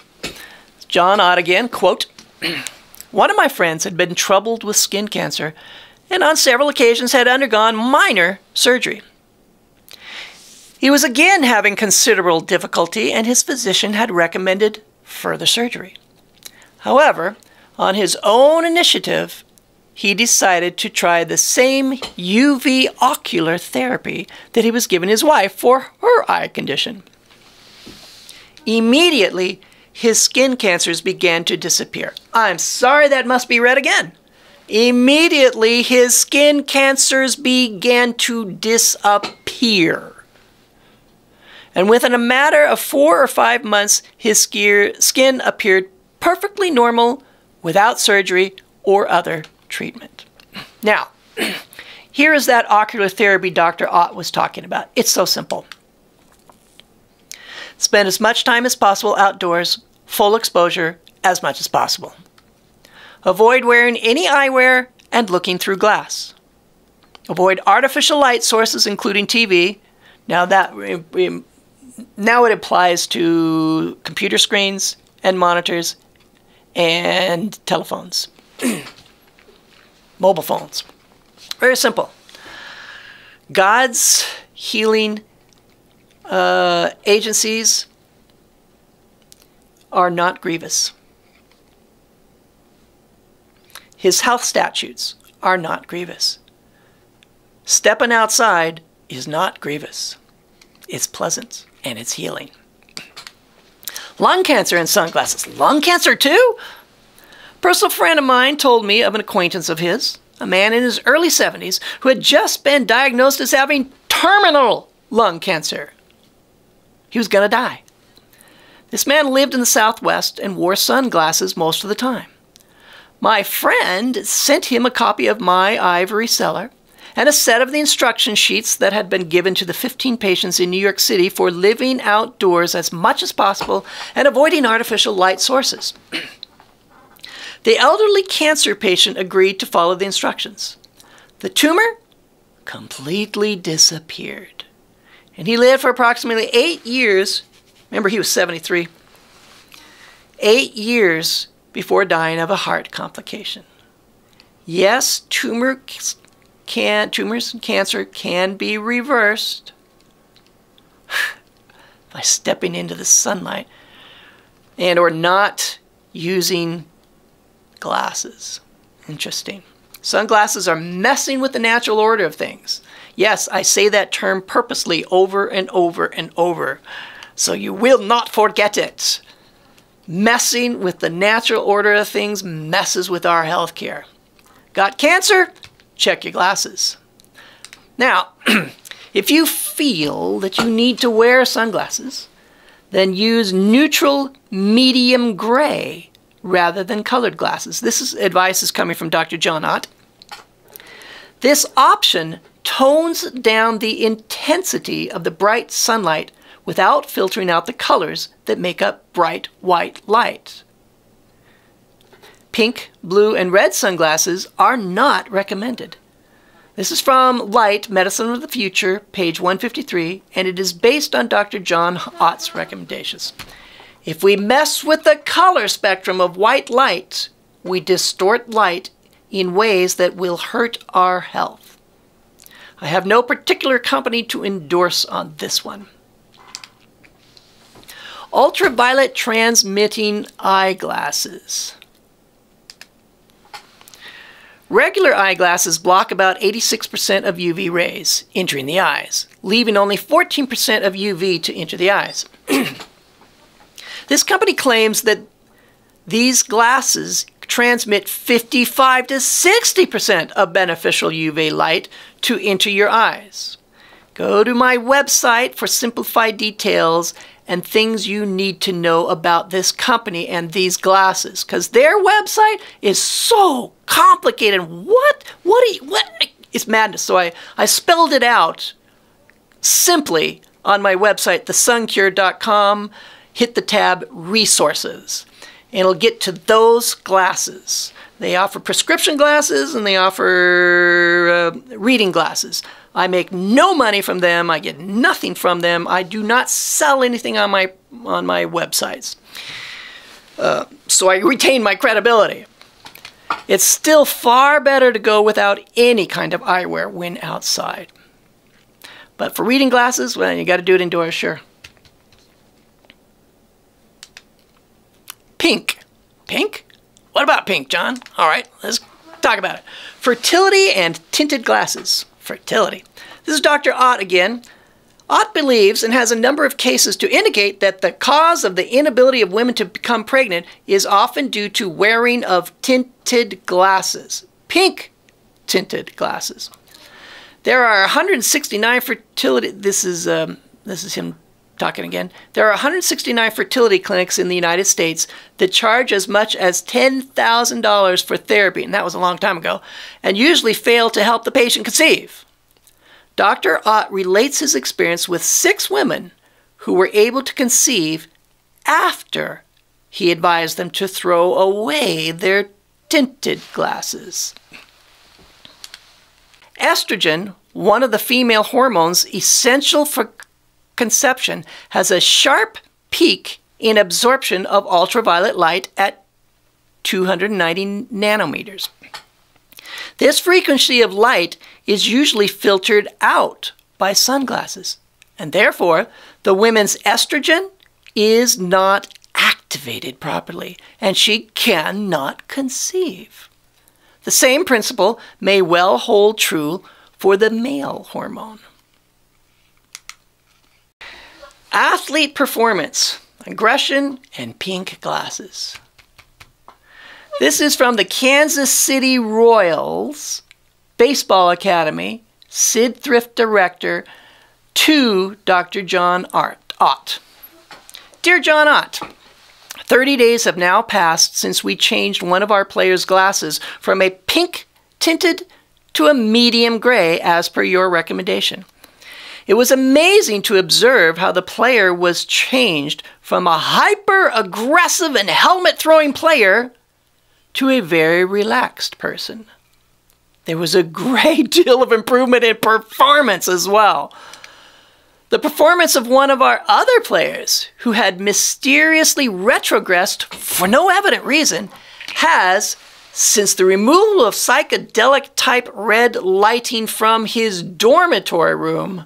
John again, quote, one of my friends had been troubled with skin cancer and on several occasions had undergone minor surgery. He was again having considerable difficulty and his physician had recommended further surgery. However, on his own initiative, he decided to try the same UV ocular therapy that he was giving his wife for her eye condition. Immediately, his skin cancers began to disappear. I'm sorry, that must be read again. Immediately, his skin cancers began to disappear. And within a matter of 4 or 5 months, his skin appeared perfectly normal without surgery or other treatment. Now, here is that ocular therapy Dr. Ott was talking about. It's so simple. Spend as much time as possible outdoors, full exposure as much as possible. Avoid wearing any eyewear and looking through glass. Avoid artificial light sources, including TV. Now it applies to computer screens and monitors and telephones, mobile phones. Very simple. God's healing agencies are not grievous. His health statutes are not grievous. Stepping outside is not grievous. It's pleasant and it's healing. Lung cancer and sunglasses. Lung cancer too? A personal friend of mine told me of an acquaintance of his, a man in his early 70s, who had just been diagnosed as having terminal lung cancer. He was going to die. This man lived in the Southwest and wore sunglasses most of the time. My friend sent him a copy of My Ivory Cellar and a set of the instruction sheets that had been given to the 15 patients in New York City for living outdoors as much as possible and avoiding artificial light sources. The elderly cancer patient agreed to follow the instructions. The tumor completely disappeared. And he lived for approximately 8 years. Remember, he was 73. 8 years before dying of a heart complication. Yes, tumors and cancer can be reversed by stepping into the sunlight and or not using glasses. Interesting. Sunglasses are messing with the natural order of things. Yes, I say that term purposely over and over and over, so you will not forget it. Messing with the natural order of things messes with our health care. Got cancer? Check your glasses. Now, if you feel that you need to wear sunglasses, then use neutral medium gray rather than colored glasses. Advice is coming from Dr. John Ott. This option tones down the intensity of the bright sunlight without filtering out the colors that make up bright white light. Pink, blue, and red sunglasses are not recommended. This is from Light, Medicine of the Future, page 153, and it is based on Dr. John Ott's recommendations. If we mess with the color spectrum of white light, we distort light in ways that will hurt our health. I have no particular company to endorse on this one. Ultraviolet transmitting eyeglasses. Regular eyeglasses block about 86% of UV rays entering the eyes, leaving only 14% of UV to enter the eyes. This company claims that these glasses transmit 55 to 60% of beneficial UV light to enter your eyes. Go to my website for simplified details and things you need to know about this company and these glasses, because their website is so complicated. What? It's madness. So I spelled it out simply on my website, thesuncure.com. Hit the tab Resources, and it'll get to those glasses. They offer prescription glasses and they offer reading glasses. I make no money from them. I get nothing from them. I do not sell anything on my websites. So I retain my credibility. It's still far better to go without any kind of eyewear when outside. But for reading glasses, well, you got to do it indoors, sure. Pink. Pink? What about pink, John? All right, let's talk about it. Fertility and tinted glasses. Fertility. This is Dr. Ott again. Ott believes and has a number of cases to indicate that the cause of the inability of women to become pregnant is often due to wearing of tinted glasses. Pink tinted glasses. There are 169 fertility... This is him talking again. There are 169 fertility clinics in the United States that charge as much as $10,000 for therapy, and that was a long time ago, and usually fail to help the patient conceive. Dr. Ott relates his experience with 6 women who were able to conceive after he advised them to throw away their tinted glasses. Estrogen, one of the female hormones essential for conception, has a sharp peak in absorption of ultraviolet light at 290 nanometers. This frequency of light is usually filtered out by sunglasses, and therefore the woman's estrogen is not activated properly, and she cannot conceive. The same principle may well hold true for the male hormone. Athlete performance, aggression, and pink glasses. This is from the Kansas City Royals Baseball Academy, Sid Thrift Director, to Dr. John Ott. Dear John Ott, 30 days have now passed since we changed one of our players' glasses from a pink tinted to a medium gray as per your recommendation. It was amazing to observe how the player was changed from a hyper-aggressive and helmet-throwing player to a very relaxed person. There was a great deal of improvement in performance as well. The performance of one of our other players, who had mysteriously retrogressed for no evident reason, has, since the removal of psychedelic-type red lighting from his dormitory room,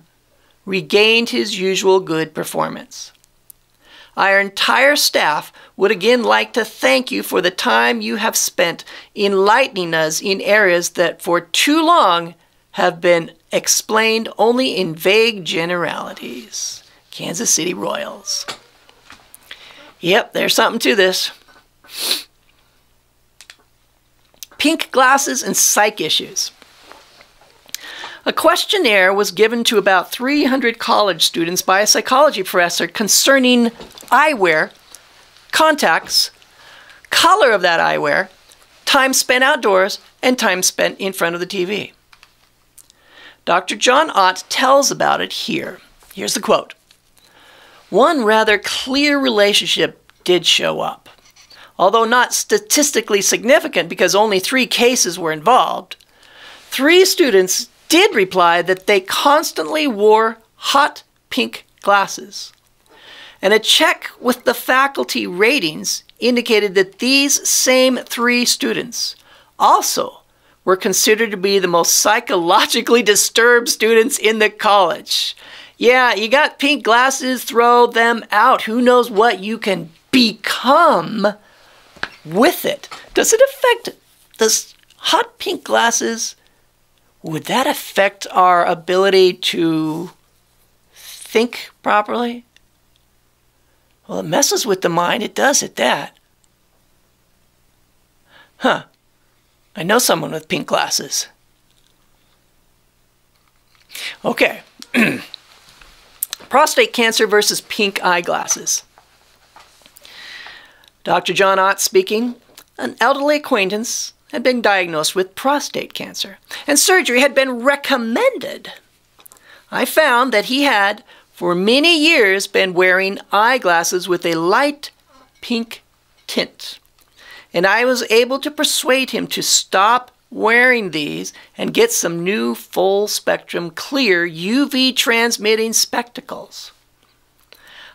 regained his usual good performance. Our entire staff would again like to thank you for the time you have spent enlightening us in areas that for too long have been explained only in vague generalities. Kansas City Royals. Yep, there's something to this. Pink glasses and psych issues. A questionnaire was given to about 300 college students by a psychology professor concerning eyewear, contacts, color of that eyewear, time spent outdoors, and time spent in front of the TV. Dr. John Ott tells about it here. Here's the quote. One rather clear relationship did show up. Although not statistically significant because only 3 cases were involved, 3 students did reply that they constantly wore hot pink glasses. And a check with the faculty ratings indicated that these same 3 students also were considered to be the most psychologically disturbed students in the college. Yeah, you got pink glasses, throw them out. Who knows what you can become with it? Does hot pink glasses, would that affect our ability to think properly? Well, it messes with the mind. It does at that. Huh. I know someone with pink glasses. Okay. Prostate cancer versus pink eyeglasses. Dr. John Ott speaking. An elderly acquaintance had been diagnosed with prostate cancer, and surgery had been recommended. I found that he had, for many years, been wearing eyeglasses with a light pink tint. And I was able to persuade him to stop wearing these and get some new full-spectrum clear UV transmitting spectacles.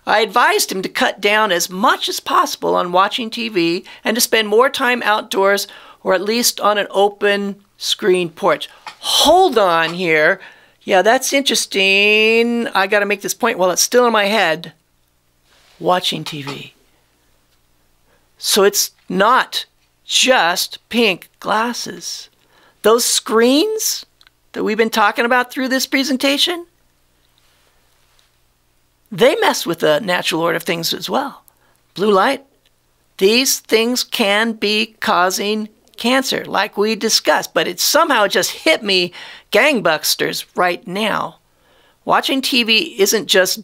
I advised him to cut down as much as possible on watching TV and to spend more time outdoors or at least on an open screen porch. Hold on here. Yeah, that's interesting. I got to make this point while it's still in my head. Watching TV. So it's not just pink glasses. Those screens that we've been talking about through this presentation, they mess with the natural order of things as well. Blue light, these things can be causing cancer, like we discussed, but it somehow just hit me gangbusters right now. Watching TV isn't just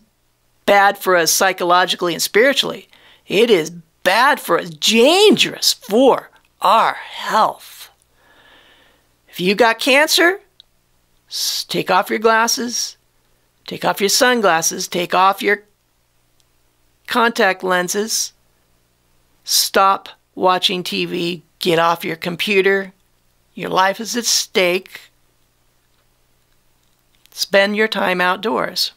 bad for us psychologically and spiritually. It is bad for us, dangerous for our health. If you got cancer, take off your glasses, take off your sunglasses, take off your contact lenses, stop watching TV, get off your computer. Your life is at stake. Spend your time outdoors.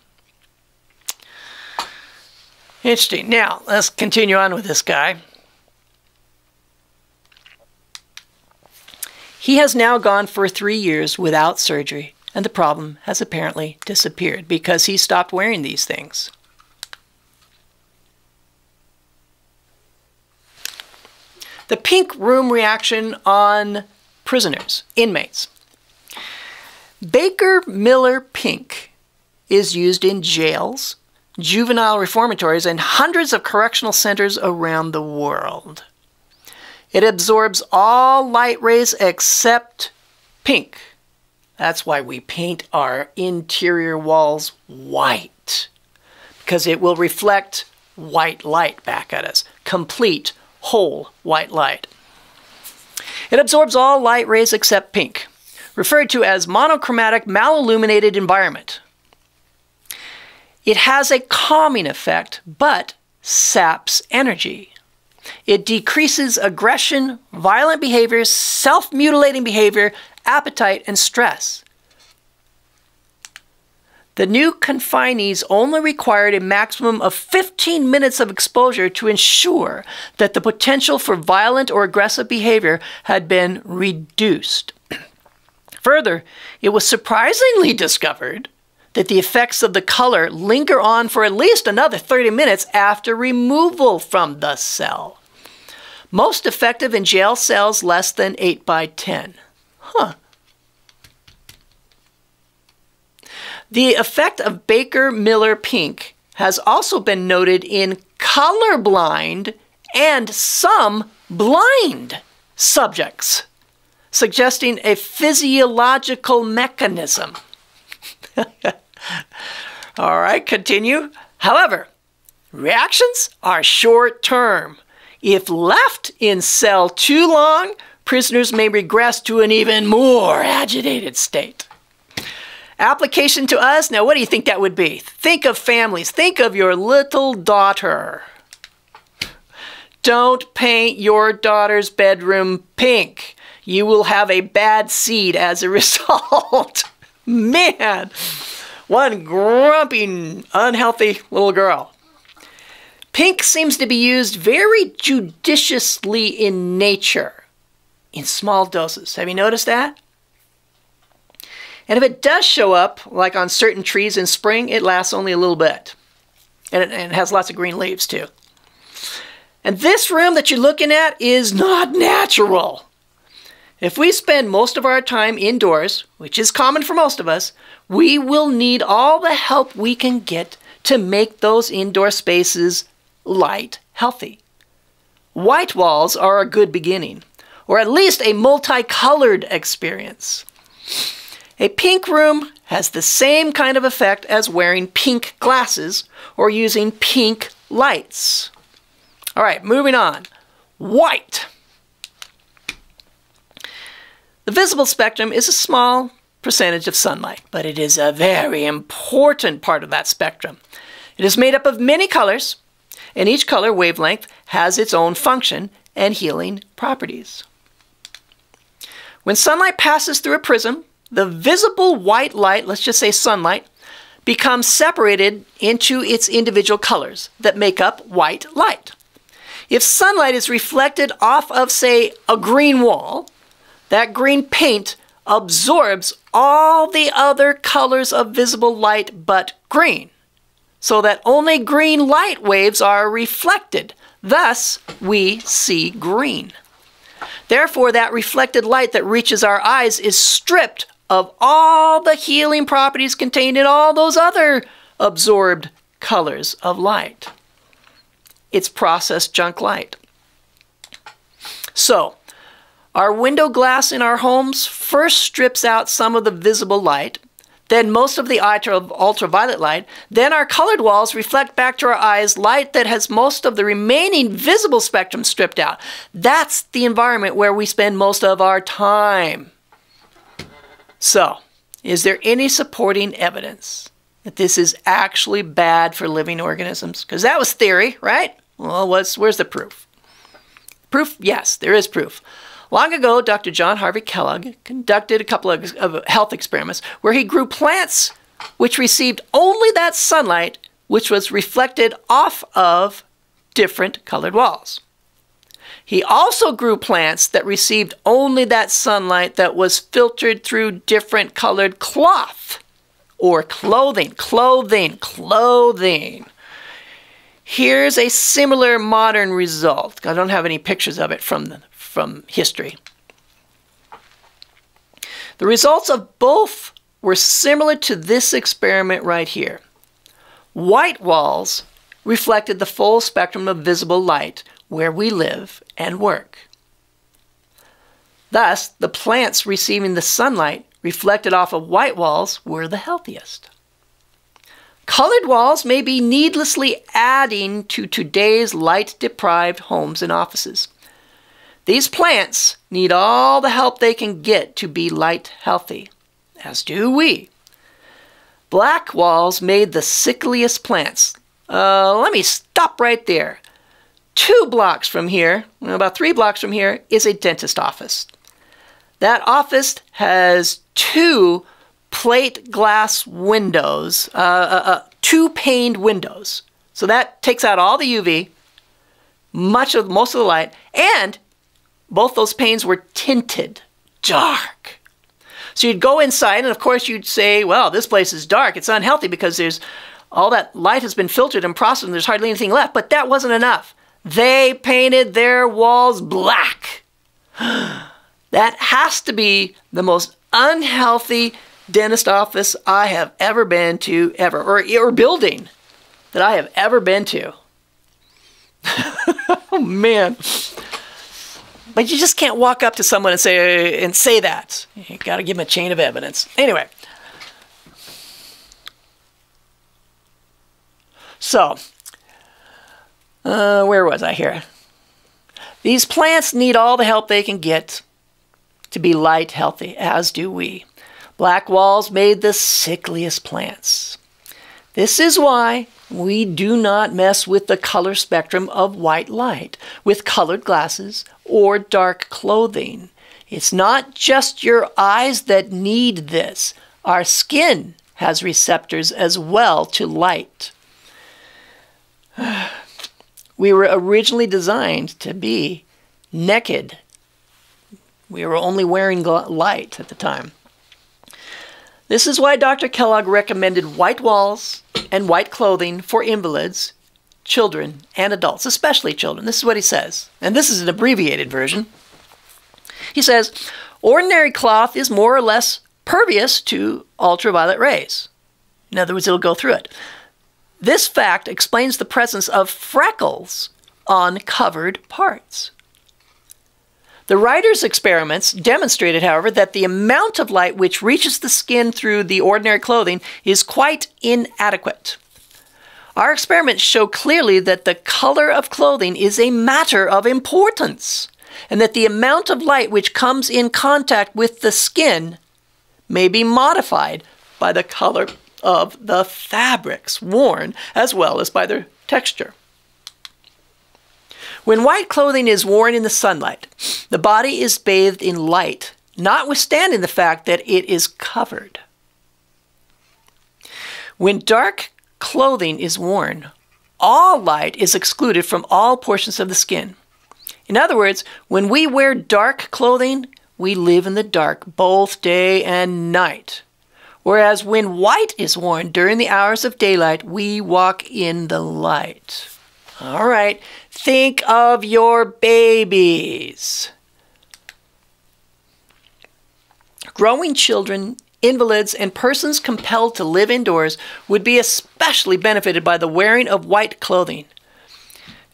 Interesting. Now, let's continue on with this guy. He has now gone for 3 years without surgery, and the problem has apparently disappeared because he stopped wearing these things. The pink room reaction on prisoners, inmates. Baker Miller pink is used in jails, juvenile reformatories, and hundreds of correctional centers around the world. It absorbs all light rays except pink. That's why we paint our interior walls white, because it will reflect white light back at us, complete, whole white light. It absorbs all light rays except pink, referred to as monochromatic malilluminated environment. It has a calming effect, but saps energy. It decreases aggression, violent behavior, self-mutilating behavior, appetite, and stress. The new confinees only required a maximum of 15 minutes of exposure to ensure that the potential for violent or aggressive behavior had been reduced. Further, it was surprisingly discovered that the effects of the color linger on for at least another 30 minutes after removal from the cell. Most effective in jail cells less than 8 by 10. The effect of Baker-Miller pink has also been noted in colorblind and some blind subjects, suggesting a physiological mechanism. All right, continue. However, reactions are short-term. If left in cell too long, prisoners may regress to an even more agitated state. Application to us, now what do you think that would be? Think of families. Think of your little daughter. Don't paint your daughter's bedroom pink. You will have a bad seed as a result. Man, one grumpy, unhealthy little girl. Pink seems to be used very judiciously in nature, in small doses. Have you noticed that? And if it does show up, like on certain trees in spring, it lasts only a little bit. And it has lots of green leaves too. And this room that you're looking at is not natural. If we spend most of our time indoors, which is common for most of us, we will need all the help we can get to make those indoor spaces light healthy. White walls are a good beginning, or at least a multicolored experience. A pink room has the same kind of effect as wearing pink glasses or using pink lights. All right, moving on. White. The visible spectrum is a small percentage of sunlight, but it is a very important part of that spectrum. It is made up of many colors, and each color wavelength has its own function and healing properties. When sunlight passes through a prism, the visible white light, let's just say sunlight, becomes separated into its individual colors that make up white light. If sunlight is reflected off of, say, a green wall, that green paint absorbs all the other colors of visible light but green, so that only green light waves are reflected. Thus, we see green. Therefore, that reflected light that reaches our eyes is stripped of all the healing properties contained in all those other absorbed colors of light. It's processed junk light. So, our window glass in our homes first strips out some of the visible light, then most of the ultraviolet light, then our colored walls reflect back to our eyes light that has most of the remaining visible spectrum stripped out. That's the environment where we spend most of our time. So, is there any supporting evidence that this is actually bad for living organisms? Because that was theory, right? Well, where's the proof? Proof? Yes, there is proof. Long ago, Dr. John Harvey Kellogg conducted a couple of health experiments where he grew plants which received only that sunlight which was reflected off of different colored walls. He also grew plants that received only that sunlight that was filtered through different colored cloth or clothing. Here's a similar modern result. I don't have any pictures of it from history. The results of both were similar to this experiment right here. White walls reflected the full spectrum of visible light where we live and work. Thus, the plants receiving the sunlight reflected off of white walls were the healthiest. Colored walls may be needlessly adding to today's light-deprived homes and offices. These plants need all the help they can get to be light healthy, as do we. Black walls made the sickliest plants. Let me stop right there. 2 blocks from here, about 3 blocks from here, is a dentist office. That office has 2 plate glass windows, 2 paned windows. So that takes out all the UV, most of the light, and both those panes were tinted dark. So you'd go inside, and of course you'd say, well, this place is dark. It's unhealthy because there's all that light has been filtered and processed, and there's hardly anything left. But that wasn't enough. They painted their walls black. That has to be the most unhealthy dentist office I have ever been to, ever, or building that I have ever been to. Oh, man. But you just can't walk up to someone and say that. You got to give them a chain of evidence. Anyway. So, where was I here? These plants need all the help they can get to be light healthy, as do we. Black walls made the sickliest plants. This is why we do not mess with the color spectrum of white light with colored glasses or dark clothing. It's not just your eyes that need this. Our skin has receptors as well to light. We were originally designed to be naked. We were only wearing light at the time. This is why Dr. Kellogg recommended white walls and white clothing for invalids, children, and adults, especially children. This is what he says, and this is an abbreviated version. He says, ordinary cloth is more or less pervious to ultraviolet rays. In other words, it'll go through it. This fact explains the presence of freckles on covered parts. The writer's experiments demonstrated, however, that the amount of light which reaches the skin through the ordinary clothing is quite inadequate. Our experiments show clearly that the color of clothing is a matter of importance, and that the amount of light which comes in contact with the skin may be modified by the color of the fabrics worn, as well as by their texture. When white clothing is worn in the sunlight, the body is bathed in light, notwithstanding the fact that it is covered. When dark clothing is worn, all light is excluded from all portions of the skin. In other words, when we wear dark clothing, we live in the dark both day and night. Whereas when white is worn during the hours of daylight, we walk in the light. All right, think of your babies. Growing children, invalids, and persons compelled to live indoors would be especially benefited by the wearing of white clothing.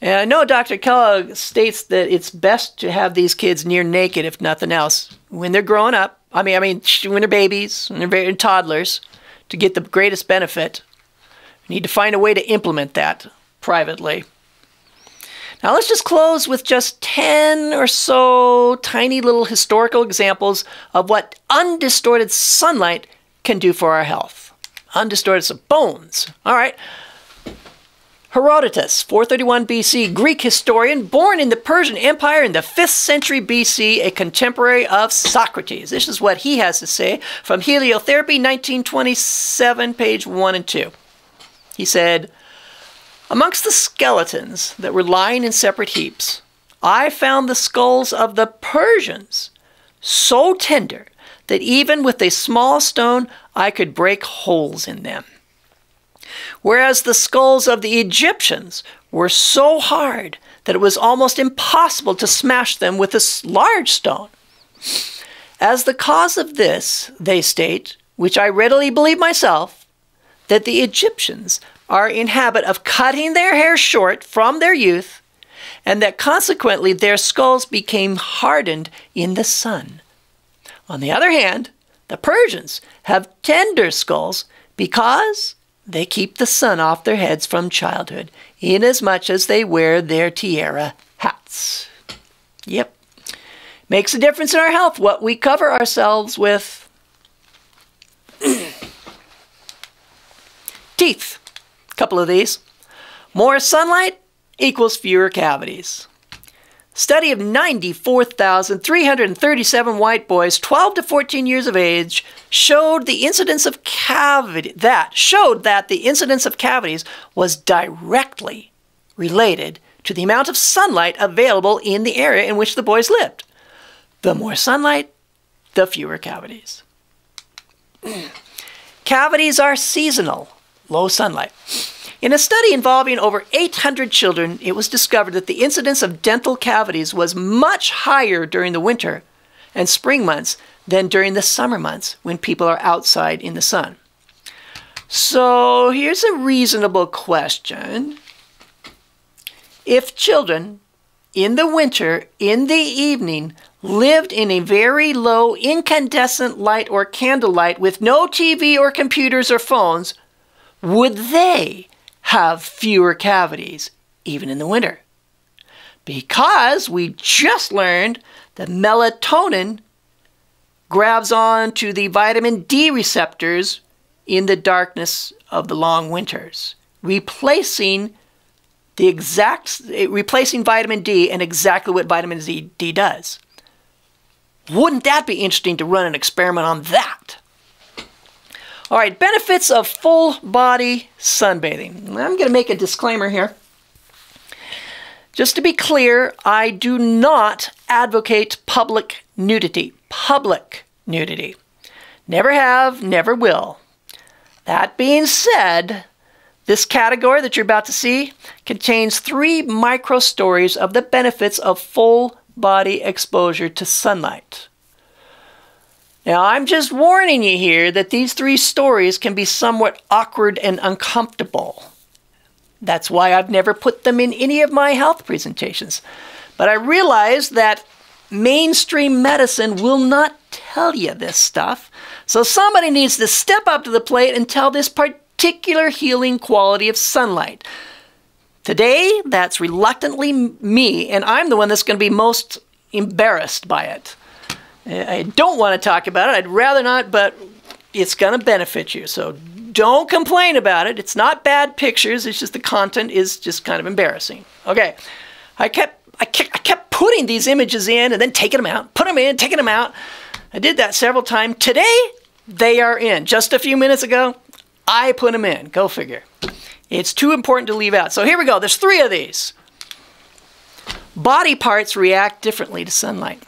And I know Dr. Kellogg states that it's best to have these kids near naked, if nothing else, when they're growing up. I mean, when they're babies, when they're toddlers, to get the greatest benefit. We need to find a way to implement that privately. Now let's just close with just 10 or so tiny little historical examples of what undistorted sunlight can do for our health. Undistorted, so bones. All right. Herodotus, 431 BC, Greek historian, born in the Persian Empire in the 5th century BC, a contemporary of Socrates. This is what he has to say from Heliotherapy, 1927, page 1 and 2. He said, amongst the skeletons that were lying in separate heaps, I found the skulls of the Persians so tender that even with a small stone I could break holes in them. Whereas the skulls of the Egyptians were so hard that it was almost impossible to smash them with a large stone. As the cause of this, they state, which I readily believe myself, that the Egyptians are in habit of cutting their hair short from their youth, and that consequently their skulls became hardened in the sun. On the other hand, the Persians have tender skulls because they keep the sun off their heads from childhood, inasmuch as they wear their tiara hats. Yep. Makes a difference in our health what we cover ourselves with. Teeth. A couple of these. More sunlight equals fewer cavities. Study of 94,337 white boys 12 to 14 years of age showed the incidence of the incidence of cavities was directly related to the amount of sunlight available in the area in which the boys lived. The more sunlight, the fewer cavities. Cavities are seasonal, low sunlight. In a study involving over 800 children, it was discovered that the incidence of dental cavities was much higher during the winter and spring months than during the summer months when people are outside in the sun. So here's a reasonable question. If children in the winter, in the evening, lived in a very low incandescent light or candlelight with no TV or computers or phones, would they have fewer cavities even in the winter? Because we just learned that melatonin grabs on to the vitamin D receptors in the darkness of the long winters, replacing vitamin D and exactly what vitamin D does. Wouldn't that be interesting to run an experiment on that? All right, benefits of full body sunbathing. I'm going to make a disclaimer here. Just to be clear, I do not advocate public nudity. Public nudity. Never have, never will. That being said, this category that you're about to see contains 3 micro stories of the benefits of full body exposure to sunlight. Now, I'm just warning you here that these 3 stories can be somewhat awkward and uncomfortable. That's why I've never put them in any of my health presentations. But I realize that mainstream medicine will not tell you this stuff, so somebody needs to step up to the plate and tell this particular healing quality of sunlight. Today, that's reluctantly me, and I'm the one that's going to be most embarrassed by it. I don't want to talk about it. I'd rather not, but it's going to benefit you. So don't complain about it. It's not bad pictures. It's just the content is just kind of embarrassing. Okay. I kept putting these images in and then taking them out. Put them in, taking them out. I did that several times. Today, they are in. Just a few minutes ago, I put them in. Go figure. It's too important to leave out. So here we go. There's 3 of these. Body parts react differently to sunlight.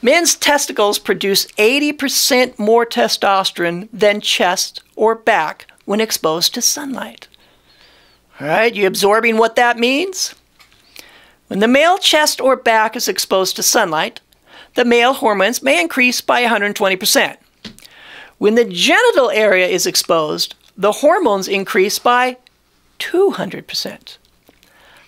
Men's testicles produce 80% more testosterone than chest or back when exposed to sunlight. All right, you absorbing what that means? When the male chest or back is exposed to sunlight, the male hormones may increase by 120%. When the genital area is exposed, the hormones increase by 200%.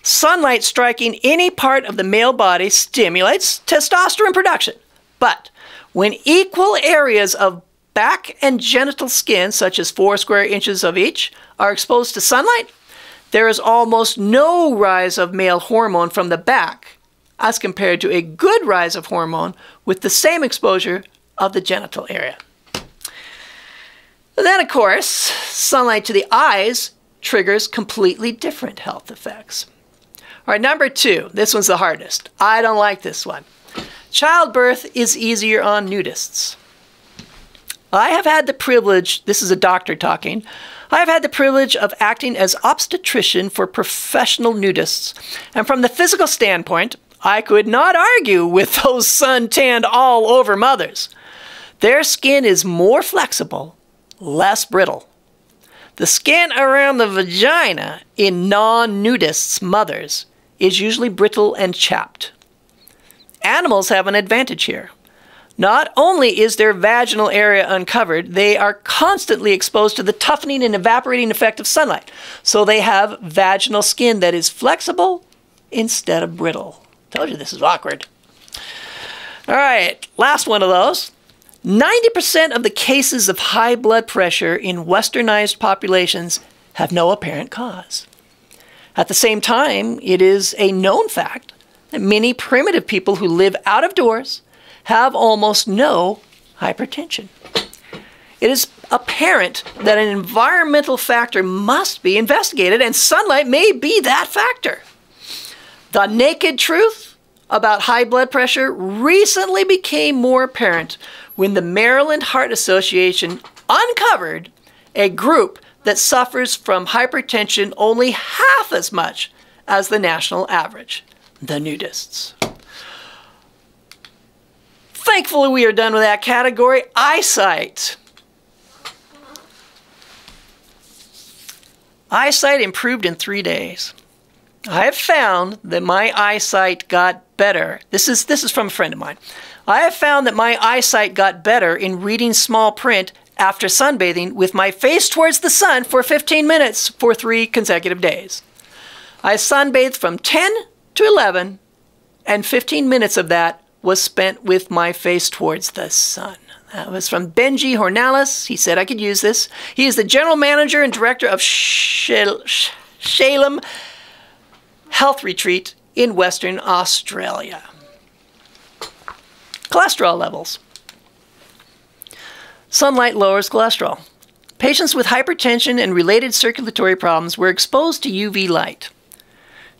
Sunlight striking any part of the male body stimulates testosterone production. But when equal areas of back and genital skin, such as 4 square inches of each, are exposed to sunlight, there is almost no rise of male hormone from the back as compared to a good rise of hormone with the same exposure of the genital area. And then, of course, sunlight to the eyes triggers completely different health effects. All right, number 2. This one's the hardest. I don't like this one. Childbirth is easier on nudists. I have had the privilege, this is a doctor talking, I have had the privilege of acting as obstetrician for professional nudists. And from the physical standpoint, I could not argue with those sun-tanned all-over mothers. Their skin is more flexible, less brittle. The skin around the vagina in non-nudists' mothers is usually brittle and chapped. Animals have an advantage here. Not only is their vaginal area uncovered, they are constantly exposed to the toughening and evaporating effect of sunlight. So they have vaginal skin that is flexible instead of brittle. Told you this is awkward. All right, last one of those. 90% of the cases of high blood pressure in westernized populations have no apparent cause. At the same time, it is a known fact that many primitive people who live out of doors have almost no hypertension. it is apparent that an environmental factor must be investigated, and sunlight may be that factor. The naked truth about high blood pressure recently became more apparent when the Maryland Heart Association uncovered a group that suffers from hypertension only half as much as the national average, the nudists. Thankfully, we are done with that category. Eyesight. Eyesight improved in 3 days. I have found that my eyesight got better. This is from a friend of mine. I have found that my eyesight got better in reading small print after sunbathing with my face towards the sun for 15 minutes for 3 consecutive days. I sunbathed from 10 to 11, and 15 minutes of that was spent with my face towards the sun. That was from Benji Hornalis. He said I could use this. He is the general manager and director of Shalem Health Retreat in Western Australia. Cholesterol levels. Sunlight lowers cholesterol. Patients with hypertension and related circulatory problems were exposed to UV light.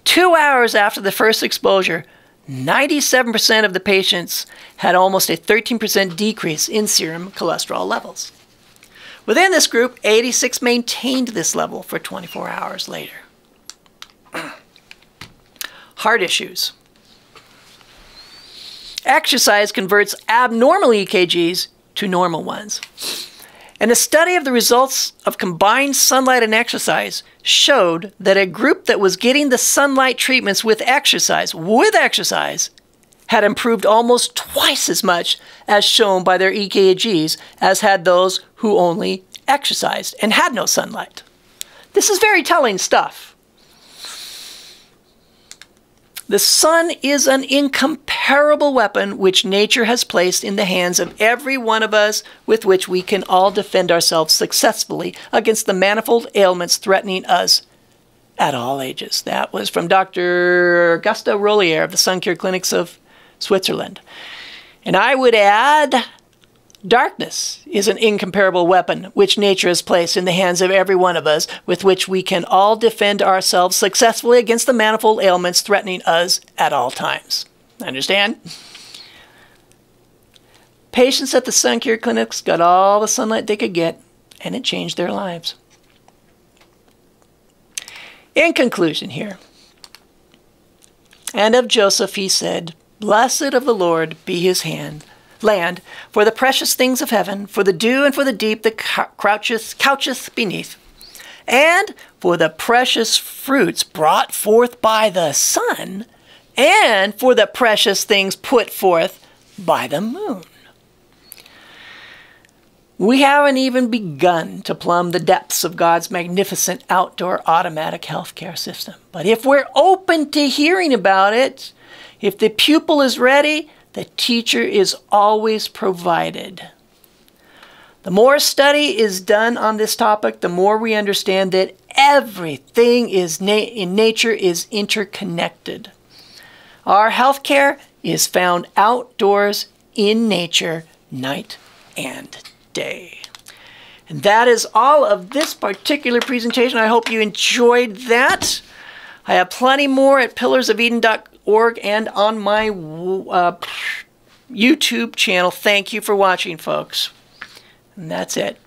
2 hours after the first exposure, 97% of the patients had almost a 13% decrease in serum cholesterol levels. Within this group, 86 maintained this level for 24 hours later. Heart issues. Exercise converts abnormal EKGs to normal ones. And a study of the results of combined sunlight and exercise showed that a group that was getting the sunlight treatments with exercise had improved almost twice as much as shown by their EKGs as had those who only exercised and had no sunlight. This is very telling stuff. The sun is an incomparable weapon which nature has placed in the hands of every one of us, with which we can all defend ourselves successfully against the manifold ailments threatening us at all ages. That was from Dr. Gusta Rollier of the Sun Cure Clinics of Switzerland. And I would add, darkness is an incomparable weapon which nature has placed in the hands of every one of us, with which we can all defend ourselves successfully against the manifold ailments threatening us at all times. Understand? Patients at the Sun Cure Clinics got all the sunlight they could get, and it changed their lives. In conclusion here, and of Joseph he said, "Blessed of the Lord be his land, for the precious things of heaven, for the dew and for the deep that coucheth beneath, and for the precious fruits brought forth by the sun, and for the precious things put forth by the moon." We haven't even begun to plumb the depths of God's magnificent outdoor automatic healthcare system. But if we're open to hearing about it, if the pupil is ready, the teacher is always provided. The more study is done on this topic, the more we understand that everything in nature is interconnected. Our healthcare is found outdoors in nature, night and day. And that is all of this particular presentation. I hope you enjoyed that. I have plenty more at pillarsofeden.org and on my YouTube channel. Thank you for watching, folks. And that's it.